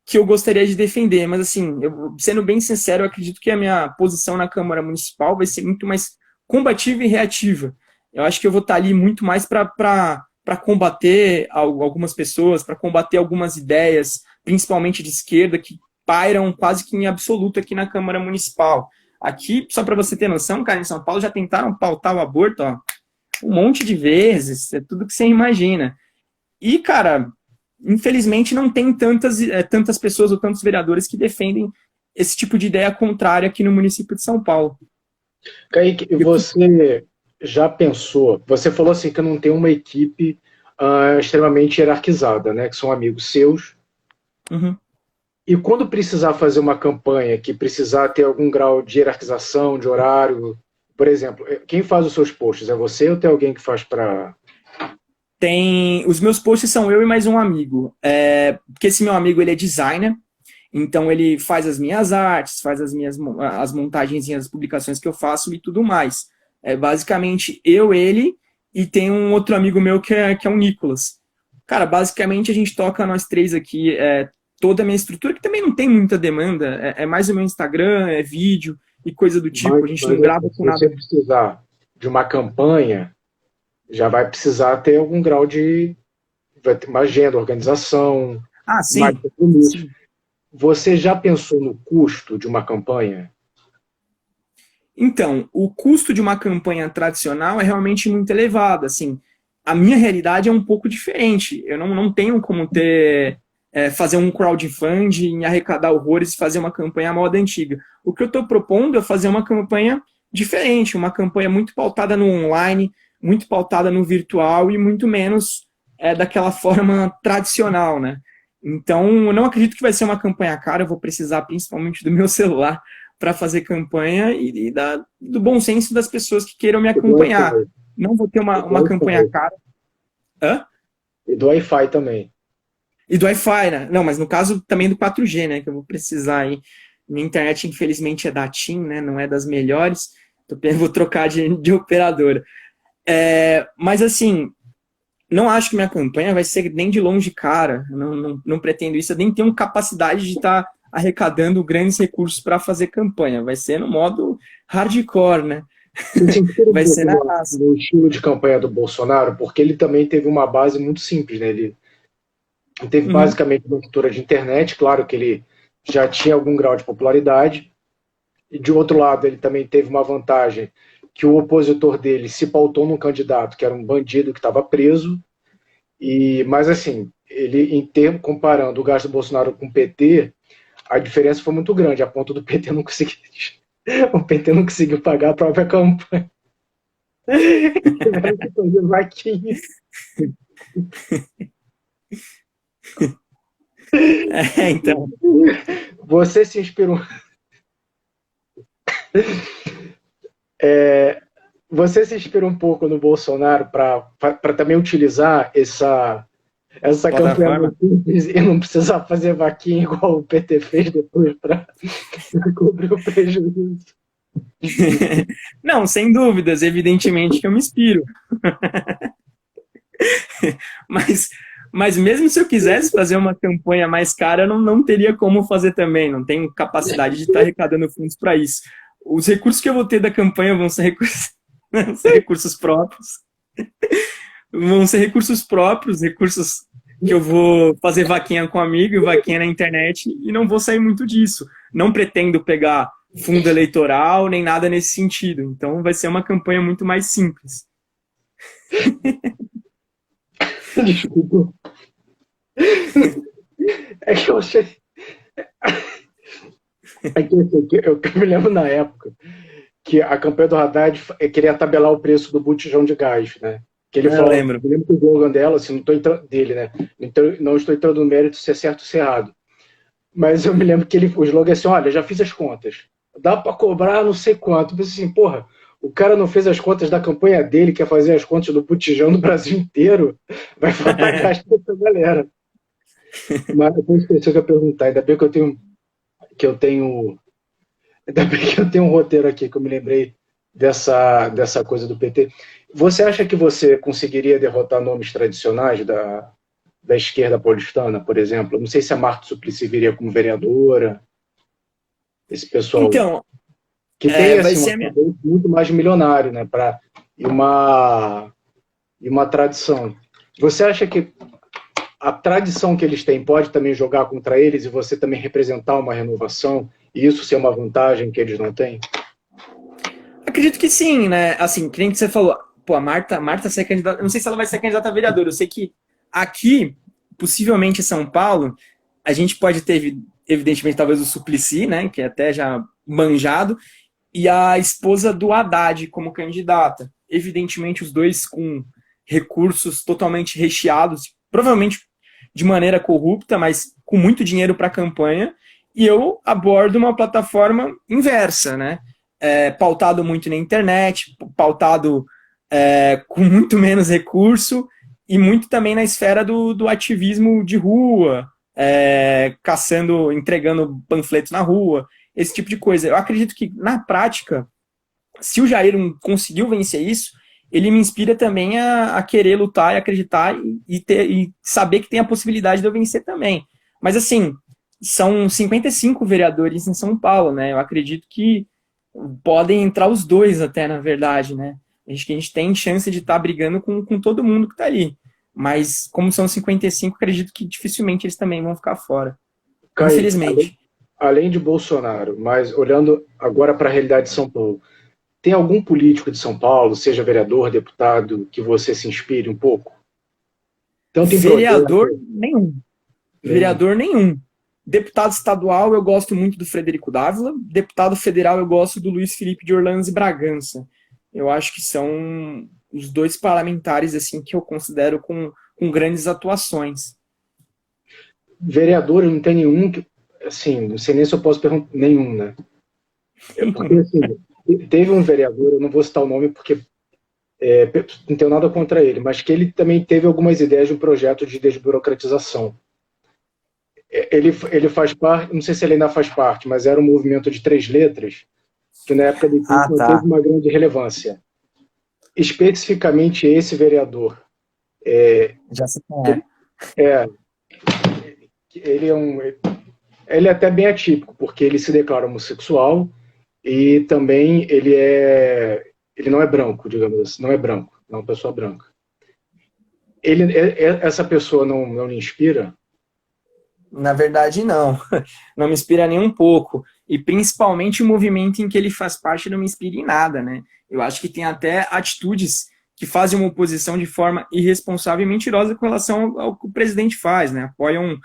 que eu gostaria de defender, mas assim, sendo bem sincero, eu acredito que a minha posição na Câmara Municipal vai ser muito mais combativa e reativa. Eu acho que eu vou estar ali muito mais para combater algumas pessoas, para combater algumas ideias, principalmente de esquerda, que pairam quase que em absoluto aqui na Câmara Municipal. Aqui, só para você ter noção, cara, em São Paulo já tentaram pautar o aborto, ó, um monte de vezes, é tudo que você imagina. E, cara, infelizmente não tem tantas pessoas ou tantos vereadores que defendem esse tipo de ideia contrária aqui no município de São Paulo. Kaique, você já pensou, você falou assim que não tem uma equipe extremamente hierarquizada, né, que são amigos seus, Uhum. e quando precisar fazer uma campanha que precisar ter algum grau de hierarquização, de horário, por exemplo, quem faz os seus posts? É você ou tem alguém que faz para... Os meus posts são eu e mais um amigo, porque esse meu amigo ele é designer, então ele faz as minhas artes, faz as montagens e as publicações que eu faço e tudo mais. É basicamente eu, ele e tem um outro amigo meu que é o Nicolas. Cara, basicamente a gente toca nós três aqui, toda a minha estrutura, que também não tem muita demanda, é mais o meu Instagram, é vídeo e coisa do tipo, a gente não grava com nada. Se você precisar de uma campanha, já vai precisar ter algum grau de... vai ter uma agenda, organização, Sim. mais compromisso. Você já pensou no custo de uma campanha? Então, o custo de uma campanha tradicional é realmente muito elevado. Assim, a minha realidade é um pouco diferente. Eu não tenho como fazer um crowdfunding, arrecadar horrores e fazer uma campanha à moda antiga. O que eu estou propondo é fazer uma campanha diferente, uma campanha muito pautada no online, muito pautada no virtual e muito menos daquela forma tradicional, né? Então, eu não acredito que vai ser uma campanha cara, eu vou precisar principalmente do meu celular para fazer campanha e do bom senso das pessoas que queiram me acompanhar. Não vou ter uma campanha cara. Hã? E do Wi-Fi também. E do Wi-Fi, né? Não, mas no caso também do 4G, né? Que eu vou precisar aí. Minha internet, infelizmente, é da TIM, né? Não é das melhores. Eu vou trocar de operadora. Mas assim, não acho que minha campanha vai ser nem de longe cara. Não pretendo isso. Eu nem tenho capacidade de estar arrecadando grandes recursos para fazer campanha. Vai ser no modo hardcore, né? Vai ser na raça. No estilo de campanha do Bolsonaro, porque ele também teve uma base muito simples, né? Ele teve basicamente uma cultura de internet, claro que ele já tinha algum grau de popularidade, e de outro lado ele também teve uma vantagem que o opositor dele se pautou num candidato que era um bandido que estava preso, mas assim, ele comparando o gasto do Bolsonaro com o PT, a diferença foi muito grande, a ponto do PT não conseguir, o PT não conseguiu pagar a própria campanha. Tiveram que fazer vaquinha. Então. Você se inspirou. Você se inspira um pouco no Bolsonaro para também utilizar essa campanha e não precisar fazer vaquinha igual o PT fez depois para cobrir o prejuízo. Não, sem dúvidas, evidentemente que eu me inspiro. Mas mesmo se eu quisesse fazer uma campanha mais cara, eu não teria como fazer também, não tenho capacidade de estar arrecadando fundos para isso. Os recursos que eu vou ter da campanha vão ser recursos próprios. Vão ser recursos próprios, recursos que eu vou fazer vaquinha com amigo, vaquinha na internet, e não vou sair muito disso. Não pretendo pegar fundo eleitoral, nem nada nesse sentido. Então vai ser uma campanha muito mais simples. Desculpa. É que eu achei... Eu me lembro na época que a campanha do Haddad queria tabelar o preço do botijão de gás, né? Que ele falou, lembro que o slogan dela, assim, não estou entrando dele, né? Não estou entrando no mérito se é certo ou se é errado. Mas eu me lembro que o slogan é assim, olha, já fiz as contas. Dá para cobrar não sei quanto. Eu pensei assim, porra, o cara não fez as contas da campanha dele, quer fazer as contas do botijão no Brasil inteiro. Vai faltar gasto para essa galera. Mas eu esqueci o que eu ia perguntar. Ainda bem que eu tenho um roteiro aqui que eu me lembrei dessa coisa do PT. Você acha que você conseguiria derrotar nomes tradicionais da esquerda paulistana, por exemplo? Não sei se a Marta Suplicy viria como vereadora, esse pessoal Então, que tem vai assim, um ser a minha... arcabouço muito mais milionário, né? E, uma, e uma tradição. Você acha que a tradição que eles têm pode também jogar contra eles e você também representar uma renovação e isso ser uma vantagem que eles não têm? Acredito que sim, né? Assim, que nem que você falou, pô, a Marta ser candidata, eu não sei se ela vai ser candidata a vereadora, eu sei que aqui, possivelmente em São Paulo, a gente pode ter, evidentemente, talvez o Suplicy, né, que é até já manjado, e a esposa do Haddad como candidata. Evidentemente, os dois com recursos totalmente recheados, provavelmente de maneira corrupta, mas com muito dinheiro para a campanha, e eu abordo uma plataforma inversa, né? Pautado muito na internet, pautado com muito menos recurso e muito também na esfera do ativismo de rua, caçando, entregando panfletos na rua, esse tipo de coisa. Eu acredito que, na prática, se o Jair conseguiu vencer isso, ele me inspira também a querer lutar e acreditar e saber que tem a possibilidade de eu vencer também. Mas, assim, são 55 vereadores em São Paulo, né? Eu acredito que podem entrar os dois até, na verdade, né? Acho que a gente tem chance de estar brigando com todo mundo que está ali. Mas, como são 55, acredito que dificilmente eles também vão ficar fora. Kaique, Infelizmente. além de Bolsonaro, mas olhando agora para a realidade de São Paulo, tem algum político de São Paulo, seja vereador, deputado, que você se inspire um pouco? Tanto em Vereador projeto, nenhum. nenhum. Vereador nenhum. Deputado estadual, eu gosto muito do Frederico Dávila. Deputado federal, eu gosto do Luiz Felipe de Orleans e Bragança. Eu acho que são os dois parlamentares assim que eu considero com grandes atuações. Vereador, não tem nenhum que, assim, não sei nem se eu posso perguntar, nenhum, né? Porque, assim, teve um vereador, eu não vou citar o nome porque não tenho nada contra ele, mas que ele também teve algumas ideias de um projeto de desburocratização. Ele faz parte, não sei se ele ainda faz parte, mas era um movimento de 3 letras, que na época do Ah, impeachment teve tá. uma grande relevância. Especificamente esse vereador, Já se ele conhece. é, ele é até bem atípico, porque ele se declara homossexual e também ele não é branco, digamos assim, não é branco, não é uma pessoa branca. Essa pessoa não lhe inspira? Na verdade, não. Não me inspira nem um pouco. E principalmente o movimento em que ele faz parte não me inspira em nada, né? Eu acho que tem até atitudes que fazem uma oposição de forma irresponsável e mentirosa com relação ao que o presidente faz, né? Apoiam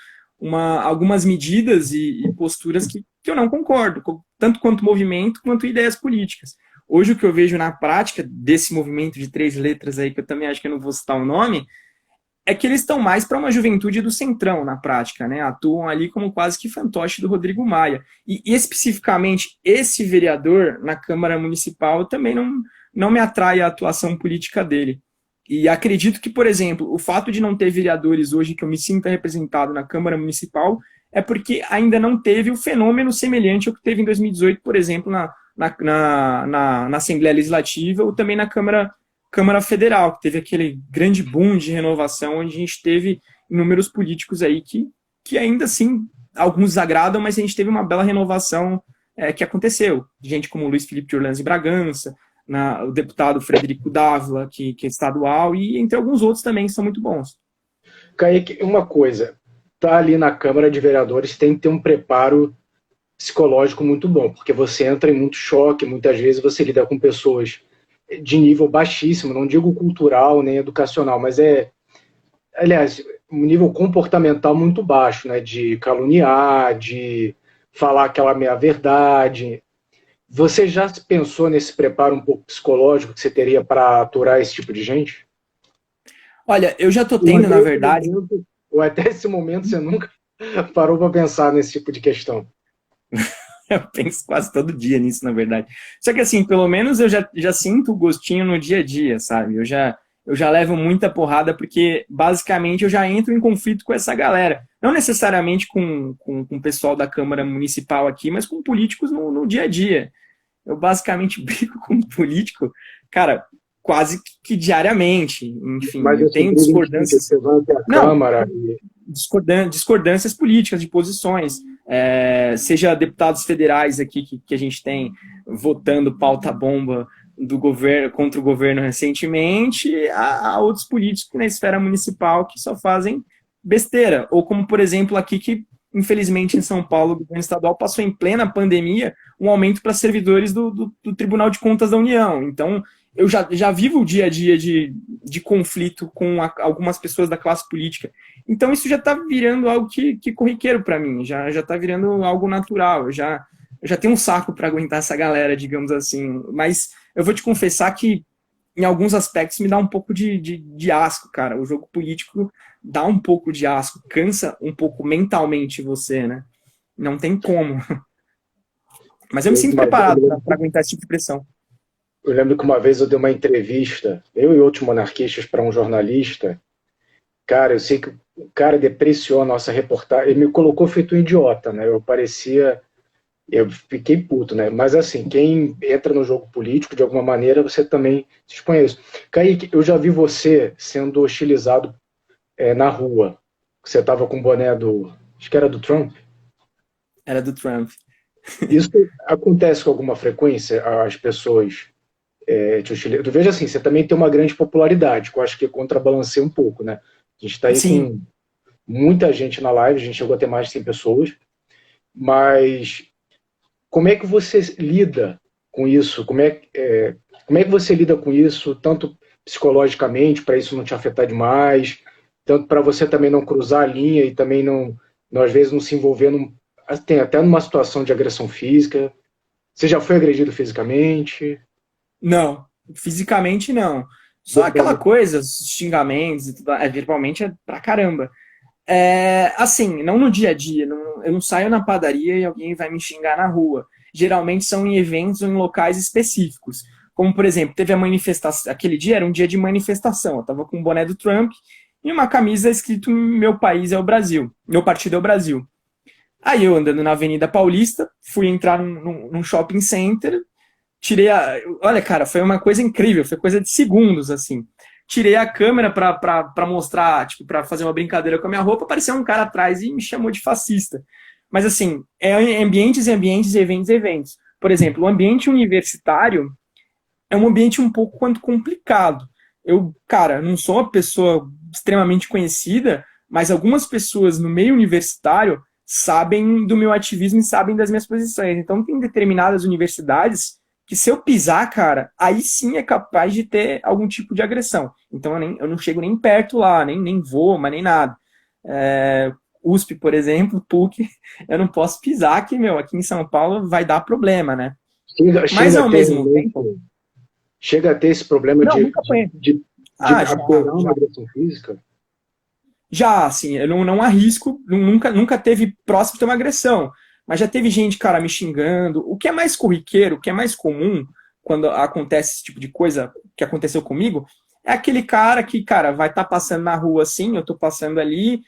algumas medidas e posturas que eu não concordo, tanto quanto movimento quanto ideias políticas. Hoje o que eu vejo na prática desse movimento de 3 letras aí, que eu também acho que eu não vou citar o nome, é que eles estão mais para uma juventude do centrão na prática, né? Atuam ali como quase que fantoche do Rodrigo Maia. E especificamente esse vereador na Câmara Municipal também não me atrai a atuação política dele. E acredito que, por exemplo, o fato de não ter vereadores hoje que eu me sinta representado na Câmara Municipal é porque ainda não teve o fenômeno semelhante ao que teve em 2018, por exemplo, na Assembleia Legislativa ou também na Câmara Federal, que teve aquele grande boom de renovação, onde a gente teve inúmeros políticos aí que ainda assim, alguns agradam, mas a gente teve uma bela renovação que aconteceu. Gente como Luiz Felipe de Orleans e Bragança, o deputado Frederico Dávila, que é estadual, e entre alguns outros também que são muito bons. Kaique, uma coisa, tá ali na Câmara de Vereadores tem que ter um preparo psicológico muito bom, porque você entra em muito choque, muitas vezes você lida com pessoas de nível baixíssimo, não digo cultural nem educacional, mas aliás, um nível comportamental muito baixo, né, de caluniar, de falar aquela meia-verdade. Você já pensou nesse preparo um pouco psicológico que você teria para aturar esse tipo de gente? Olha, eu já estou Ou tendo, até na esse verdade, momento, ou até esse momento você nunca parou para pensar nesse tipo de questão? eu penso quase todo dia nisso, na verdade. Só que assim, pelo menos eu já sinto o gostinho no dia a dia, sabe? Eu já levo muita porrada porque, basicamente, eu já entro em conflito com essa galera. Não necessariamente com o pessoal da Câmara Municipal aqui, mas com políticos no dia a dia. Eu basicamente brigo com político. Cara, quase que diariamente. Enfim, Mas eu assim, tenho discordâncias. você vai até a Não, Câmara e... discordâncias políticas, de posições. Seja deputados federais aqui que a gente tem votando pauta-bomba do governo contra o governo recentemente, há outros políticos na esfera municipal que só fazem besteira. Ou como, por exemplo, aqui que, infelizmente, em São Paulo, o governo estadual passou em plena pandemia um aumento para servidores do Tribunal de Contas da União. Então, eu já vivo o dia a dia de conflito com algumas pessoas da classe política. Então, isso já está virando algo que corriqueiro para mim, já está virando algo natural. Eu já tenho um saco para aguentar essa galera, digamos assim. Mas eu vou te confessar que, em alguns aspectos, me dá um pouco de asco, cara. O jogo político dá um pouco de asco, cansa um pouco mentalmente você, né? Não tem como. Mas eu me sinto preparado para aguentar esse tipo de pressão. Eu lembro que uma vez eu dei uma entrevista, eu e outros monarquistas, para um jornalista. Cara, eu sei que o cara depreciou a nossa reportagem, ele me colocou feito um idiota, né? Eu fiquei puto, né? Mas assim, quem entra no jogo político, de alguma maneira, você também se expõe a isso. Kaique, eu já vi você sendo hostilizado na rua. Você estava com o boné acho que era do Trump. Era do Trump. Isso acontece com alguma frequência, as pessoas te hostilizam? Tu veja assim, você também tem uma grande popularidade, que eu acho que contrabalanceia um pouco, né? A gente está aí Sim. com muita gente na live, a gente chegou a ter mais de 100 pessoas, mas como é que você lida com isso? Como é que você lida com isso, tanto psicologicamente, para isso não te afetar demais, tanto para você também não cruzar a linha e também não às vezes, não se envolver até numa situação de agressão física? Você já foi agredido fisicamente? Não, fisicamente não. Só aquela coisa, os xingamentos e tudo, verbalmente é pra caramba. Assim, não no dia a dia, eu não saio na padaria e alguém vai me xingar na rua. Geralmente são em eventos ou em locais específicos. Como, por exemplo, teve a manifestação, aquele dia era um dia de manifestação, eu tava com um boné do Trump e uma camisa escrito meu país é o Brasil, meu partido é o Brasil. Aí eu andando na Avenida Paulista, fui entrar num shopping center, olha, cara, foi uma coisa incrível, foi coisa de segundos, assim. Tirei a câmera pra mostrar, tipo, pra fazer uma brincadeira com a minha roupa, apareceu um cara atrás e me chamou de fascista. Mas, assim, ambientes e ambientes, eventos e eventos. Por exemplo, o ambiente universitário é um ambiente um pouco quanto complicado. Eu, cara, não sou uma pessoa extremamente conhecida, mas algumas pessoas no meio universitário sabem do meu ativismo e sabem das minhas posições. Então, tem determinadas universidades que se eu pisar, cara, aí sim é capaz de ter algum tipo de agressão. Então eu não chego nem perto lá, nem vou, mas nem nada. USP, por exemplo, PUC, eu não posso pisar aqui, aqui em São Paulo vai dar problema, né? Mas ao mesmo tempo... Chega a ter esse problema de apoiar uma agressão física? Já, assim, eu não arrisco, nunca teve próximo de ter uma agressão. Mas já teve gente, cara, me xingando. O que é mais corriqueiro, o que é mais comum quando acontece esse tipo de coisa que aconteceu comigo, é aquele cara que, cara, vai estar passando na rua assim, eu tô passando ali,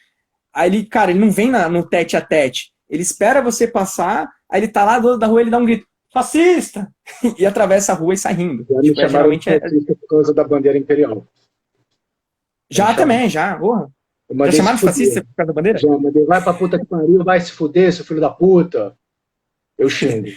aí ele, cara, ele não vem no tete a tete. Ele espera você passar, aí ele tá lá do lado da rua, ele dá um grito, fascista! E atravessa a rua e sai rindo. Já me chamaram de fascista por causa da bandeira imperial. Já também, já. Porra. Já chamaram de fascista por causa da bandeira? Já, mandei, vai pra puta que pariu, vai se fuder, seu filho da puta. Eu xingo.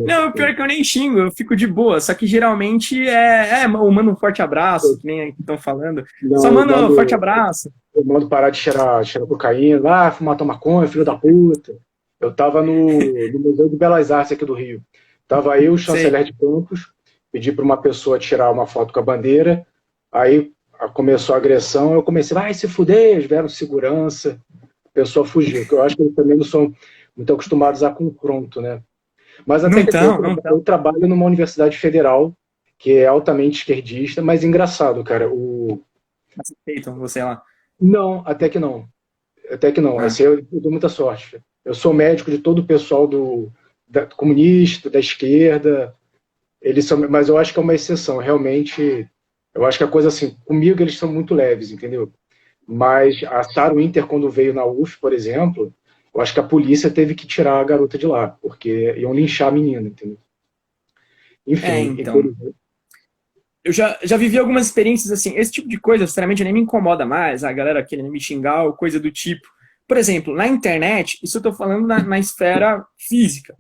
Não, o pior é que eu nem xingo, eu fico de boa. Só que geralmente eu mando um forte abraço, que nem estão falando. Não, só mando um forte abraço. Eu mando parar de cheirar cocaína, fumar tua maconha, filho da puta. Eu tava no Museu de Belas Artes aqui do Rio. Tava eu, o chanceler de Campos, pedi para uma pessoa tirar uma foto com a bandeira, aí começou a agressão, eu comecei, vai se fuder, eles vieram segurança, a pessoa fugiu, que eu acho que eles também não são muito acostumados a confronto, né? Mas até eu trabalho numa universidade federal, que é altamente esquerdista, mas engraçado, cara. Aceitam você lá? Não, até que não. Até que não. Assim, eu dou muita sorte. Eu sou médico de todo o pessoal do comunista, da esquerda. Eles são, mas eu acho que é uma exceção. Realmente, eu acho que a coisa assim, comigo eles são muito leves, entendeu? Mas a Sarah Winter, quando veio na UF, por exemplo, eu acho que a polícia teve que tirar a garota de lá, porque iam linchar a menina, entendeu? Enfim, então. eu já vivi algumas experiências assim. Esse tipo de coisa, sinceramente, nem me incomoda mais. A galera querendo me xingar ou coisa do tipo. Por exemplo, na internet, isso eu tô falando na esfera física,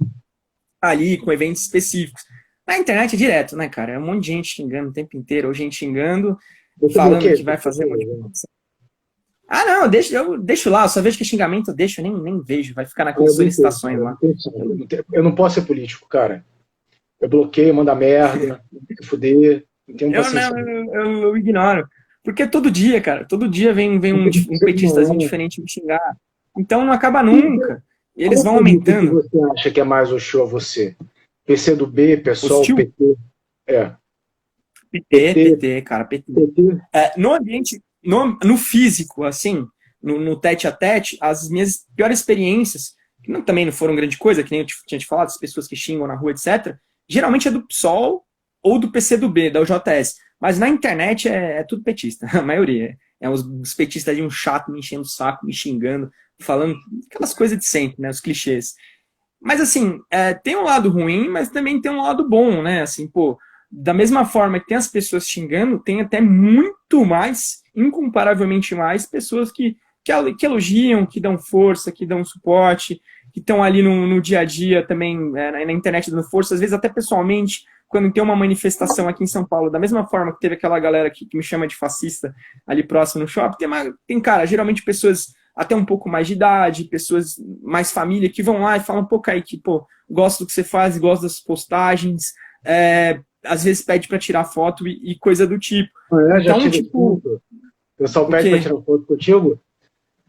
ali, com eventos específicos. Na internet é direto, né, cara? É um monte de gente xingando o tempo inteiro, ou gente xingando, Você falando bloqueia? que vai fazer uma divulgação. Ah, não, eu deixo lá, eu só vejo que é xingamento, eu deixo, eu nem vejo, vai ficar naquelas solicitações lá. Eu não posso ser político, cara. Eu bloqueio, mando a merda, se fuder, não tenho Eu paciência. não, eu ignoro. Porque todo dia, cara, todo dia vem um petistazinho diferente me xingar. Então não acaba nunca. E eles Qual vão político que aumentando. você acha que é mais hostil a você? PCdoB, PSOL, Hostil? PT? É. PT, PT, PT, cara, PT. PT. No ambiente, no físico, assim, no tete a tete, as minhas piores experiências, que também não foram grande coisa, que nem eu tinha te falado, as pessoas que xingam na rua, etc., geralmente é do PSOL ou do PCdoB, da UJS. Mas na internet é tudo petista, a maioria. É os petistas de um chato me enchendo o saco, me xingando, falando aquelas coisas de sempre, né? Os clichês. Mas assim, tem um lado ruim, mas também tem um lado bom, né? Assim, pô, da mesma forma que tem as pessoas xingando, tem até muito mais, incomparavelmente mais, pessoas que elogiam, que dão força, que dão suporte, que estão ali no dia a dia também, na internet dando força, às vezes até pessoalmente, quando tem uma manifestação aqui em São Paulo, da mesma forma que teve aquela galera que me chama de fascista ali próximo no shopping, tem cara, geralmente pessoas até um pouco mais de idade, pessoas mais família, que vão lá e falam, pô, Kaique, pô, gosto do que você faz, gosto das postagens, às vezes pede para tirar foto e coisa do tipo. Já Então, tive tipo, foto. O pessoal o pede pra quê? tirar foto contigo?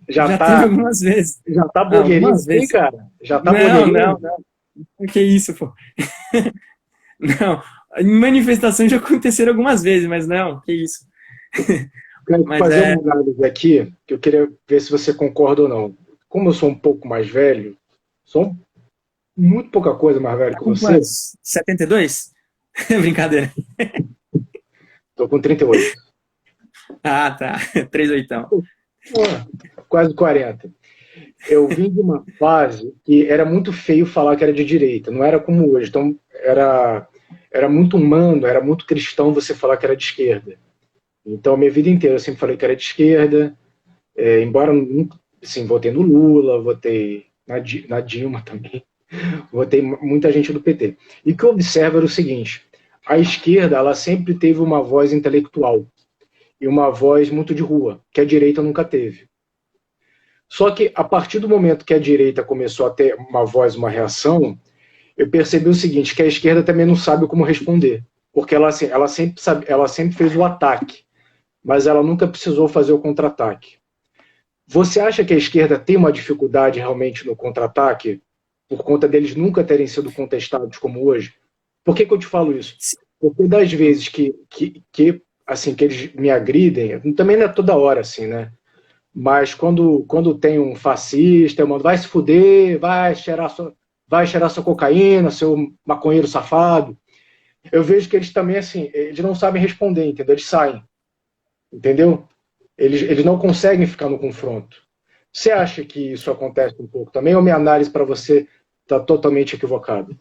Já teve algumas vezes. Já tá blogueirinho Algumas assim, vezes. cara? Já tá Não, blogueirinho? não, não. Que isso, pô. Não. Em manifestação já aconteceram algumas vezes, mas não, que isso. Quero Mas fazer uma análise aqui, que eu queria ver se você concorda ou não. Como eu sou um pouco mais velho, sou muito pouca coisa mais velho tá que com você, quantos? 72? Brincadeira. tô com 38. Ah, tá. 38. Pô, quase 40. Eu vim de uma fase que era muito feio falar que era de direita, não era como hoje. Então, era muito humano, era muito cristão você falar que era de esquerda. Então, minha vida inteira eu sempre falei que era de esquerda, embora nunca, assim, votei no Lula, votei na Dilma também, votei muita gente do PT. E o que eu observo era o seguinte, a esquerda ela sempre teve uma voz intelectual e uma voz muito de rua, que a direita nunca teve. Só que a partir do momento que a direita começou a ter uma voz, uma reação, eu percebi o seguinte, que a esquerda também não sabe como responder, porque ela, assim, ela sempre fez o ataque, mas ela nunca precisou fazer o contra-ataque. Você acha que a esquerda tem uma dificuldade realmente no contra-ataque, por conta deles nunca terem sido contestados como hoje? Por que eu te falo isso? Porque das vezes assim, que eles me agridem, também não é toda hora assim, né? Mas quando tem um fascista, eu mando, vai se fuder, vai cheirar sua cocaína, seu maconheiro safado. Eu vejo que eles também, assim, eles não sabem responder, entendeu? Eles saem, entendeu? Eles não conseguem ficar no confronto. Você acha que isso acontece um pouco também, ou minha análise para você está totalmente equivocada?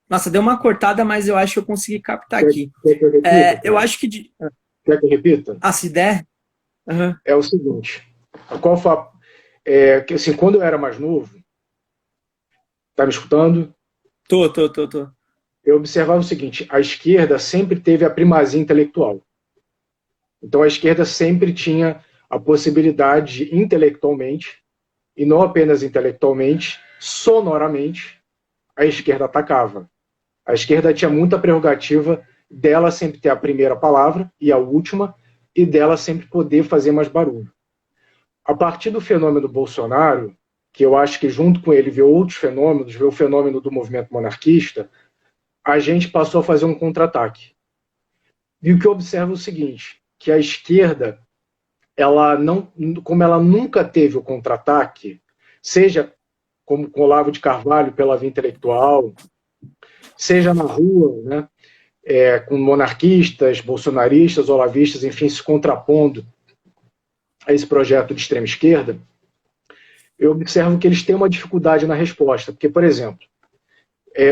Nossa, deu uma cortada, mas eu acho que eu consegui captar aqui. Quer que eu repita? Eu acho que. Quer que eu repita? Se der. Uhum. É o seguinte, qual foi que assim, quando eu era mais novo, tá me escutando? Tô. Eu observava o seguinte, a esquerda sempre teve a primazia intelectual. Então a esquerda sempre tinha a possibilidade de, intelectualmente, e não apenas intelectualmente, sonoramente, a esquerda atacava. A esquerda tinha muita prerrogativa dela sempre ter a primeira palavra e a última, e dela sempre poder fazer mais barulho. A partir do fenômeno Bolsonaro, que eu acho que junto com ele veio outros fenômenos, veio o fenômeno do movimento monarquista, a gente passou a fazer um contra-ataque. E o que eu observo é o seguinte, que a esquerda, ela não, como ela nunca teve o contra-ataque, seja como com Olavo de Carvalho pela via intelectual, seja na rua, né, com monarquistas, bolsonaristas, olavistas, enfim, se contrapondo a esse projeto de extrema esquerda, eu observo que eles têm uma dificuldade na resposta. Porque, por exemplo,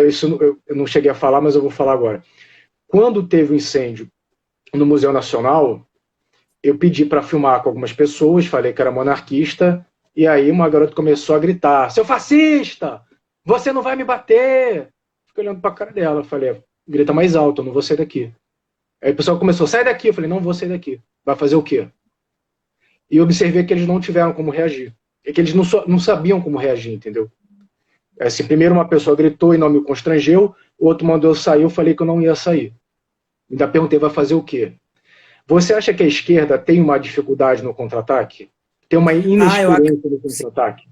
isso eu não cheguei a falar, mas eu vou falar agora. quando teve o incêndio no Museu Nacional, eu pedi para filmar com algumas pessoas, falei que era monarquista, e aí uma garota começou a gritar: seu fascista, você não vai me bater! Fiquei olhando para a cara dela, falei: grita mais alto, eu não vou sair daqui. Aí o pessoal começou: sai daqui, eu falei: não vou sair daqui. Vai fazer o quê? E eu observei que eles não tiveram como reagir. É que eles não sabiam como reagir, entendeu? Assim, primeiro uma pessoa gritou e não me constrangeu, o outro mandou eu sair, eu falei que eu não ia sair. Ainda perguntei: vai fazer o quê? Você acha que a esquerda tem uma dificuldade no contra-ataque? Tem uma inexperiência no contra-ataque?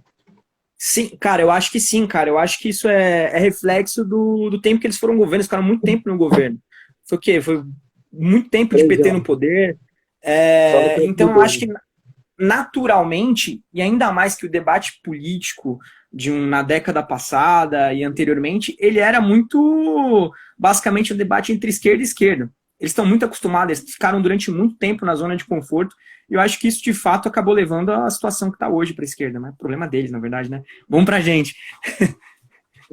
Sim, cara, eu acho que sim, cara. Eu acho que isso é reflexo do tempo que eles foram governo. Eles ficaram muito tempo no governo. Foi o quê? Foi muito tempo de PT no poder. Então, eu acho que naturalmente, e ainda mais que o debate político na década passada e anteriormente, ele era muito, basicamente, um debate entre esquerda e esquerda. Eles estão muito acostumados, eles ficaram durante muito tempo na zona de conforto, e eu acho que isso, de fato, acabou levando à situação que está hoje para a esquerda, mas é problema deles, na verdade, né? Bom pra gente.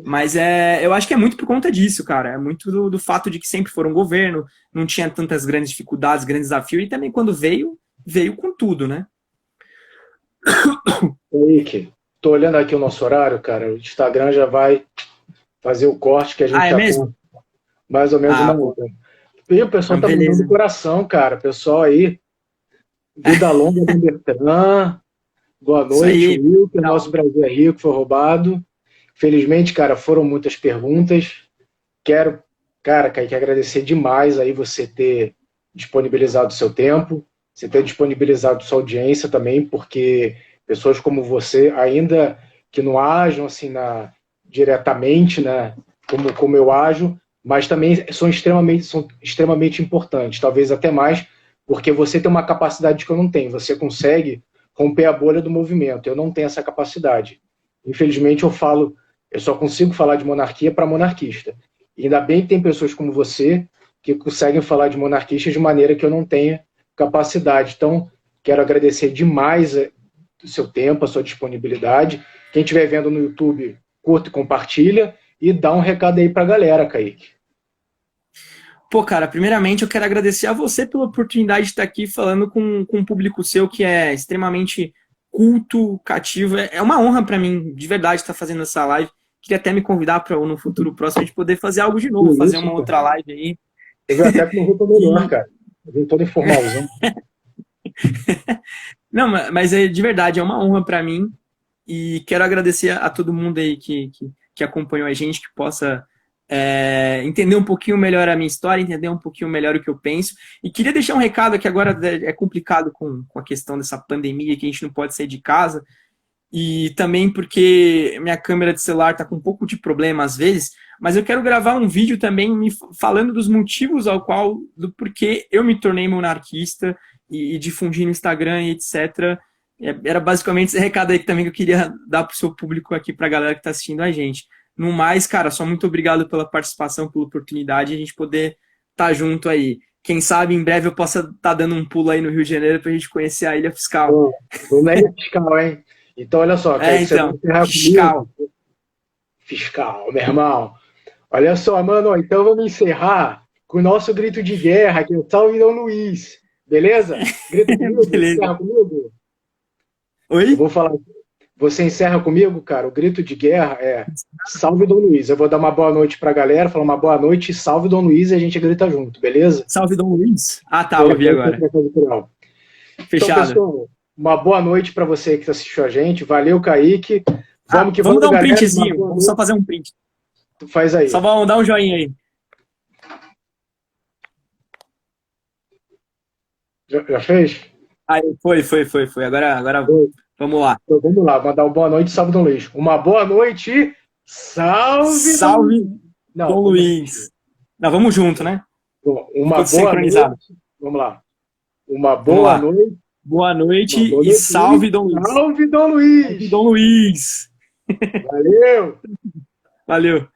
Mas eu acho que é muito por conta disso, cara. É muito do fato de que sempre foram governo, não tinha tantas grandes dificuldades, grandes desafios, e também quando veio com tudo, né? Henrique, tô olhando aqui o nosso horário, cara. O Instagram já vai fazer o corte que a gente é já mesmo? Mais ou menos uma outra. E o pessoal tá mudando o coração, cara. O pessoal aí, vida longa do Bertrand. Boa noite, Will, que o nosso Brasil é rico, foi roubado. Felizmente, cara, foram muitas perguntas. Quero, cara, Kaique, agradecer demais aí você ter disponibilizado o seu tempo, você ter disponibilizado sua audiência também, porque pessoas como você, ainda que não ajam assim diretamente, né, como eu ajo, mas também são extremamente importantes, talvez até mais, porque você tem uma capacidade que eu não tenho, você consegue romper a bolha do movimento, eu não tenho essa capacidade. Infelizmente eu só consigo falar de monarquia para monarquista. E ainda bem que tem pessoas como você que conseguem falar de monarquistas de maneira que eu não tenha capacidade. Então, quero agradecer demais o seu tempo, a sua disponibilidade. Quem estiver vendo no YouTube, curta e compartilha e dá um recado aí para a galera, Kaique. Pô, cara, primeiramente eu quero agradecer a você pela oportunidade de estar aqui falando com um público seu que é extremamente culto, cativo. É uma honra para mim, de verdade, estar fazendo essa live. Queria até me convidar para no futuro próximo a gente poder fazer algo de novo, fazer uma outra live aí. Eu vi até com roupa melhor, cara. Eu vim todo informalzão. Não, mas de verdade, é uma honra para mim. E quero agradecer a todo mundo aí que acompanhou a gente, que possa entender um pouquinho melhor a minha história, entender um pouquinho melhor o que eu penso. E queria deixar um recado que agora é complicado com a questão dessa pandemia, que a gente não pode sair de casa. E também porque minha câmera de celular está com um pouco de problema às vezes, mas eu quero gravar um vídeo também falando dos motivos do porquê eu me tornei monarquista e difundir no Instagram e etc. Era basicamente esse recado aí também que eu queria dar para o seu público aqui, para a galera que está assistindo a gente. No mais, cara, só muito obrigado pela participação, pela oportunidade de a gente poder estar junto aí. Quem sabe em breve eu possa estar dando um pulo aí no Rio de Janeiro para a gente conhecer a Ilha Fiscal. Não é Ilha Fiscal, hein? Então, olha só, então, fiscal. Fiscal, meu irmão. Olha só, mano, então vamos encerrar com o nosso grito de guerra, que é o Salve Dom Luiz. Beleza? Grita comigo, Beleza. Encerra comigo? Oi? Eu vou falar. Você encerra comigo, cara? O grito de guerra é Salve Dom Luiz. Eu vou dar uma boa noite pra galera, falar uma boa noite, salve Dom Luiz e a gente grita junto, beleza? Salve Dom Luiz? Ah, tá, ouvi agora. Fechado. Então, pessoal, uma boa noite para você que assistiu a gente. Valeu, Kaique. Vamos dar um printzinho. Vamos só fazer um print. Tu faz aí. Só vamos dar um joinha aí. Já fez? Aí, foi. Agora foi. Vamos lá. Então, vamos lá, mandar uma boa noite, salve Dom Luiz. Uma boa noite, salve Dom Luiz. Não, vamos junto, né? Uma boa noite. Vamos lá. Uma boa noite. Boa noite e salve Dom Luiz. Salve Dom Luiz. Salve Dom Luiz. Valeu. Valeu.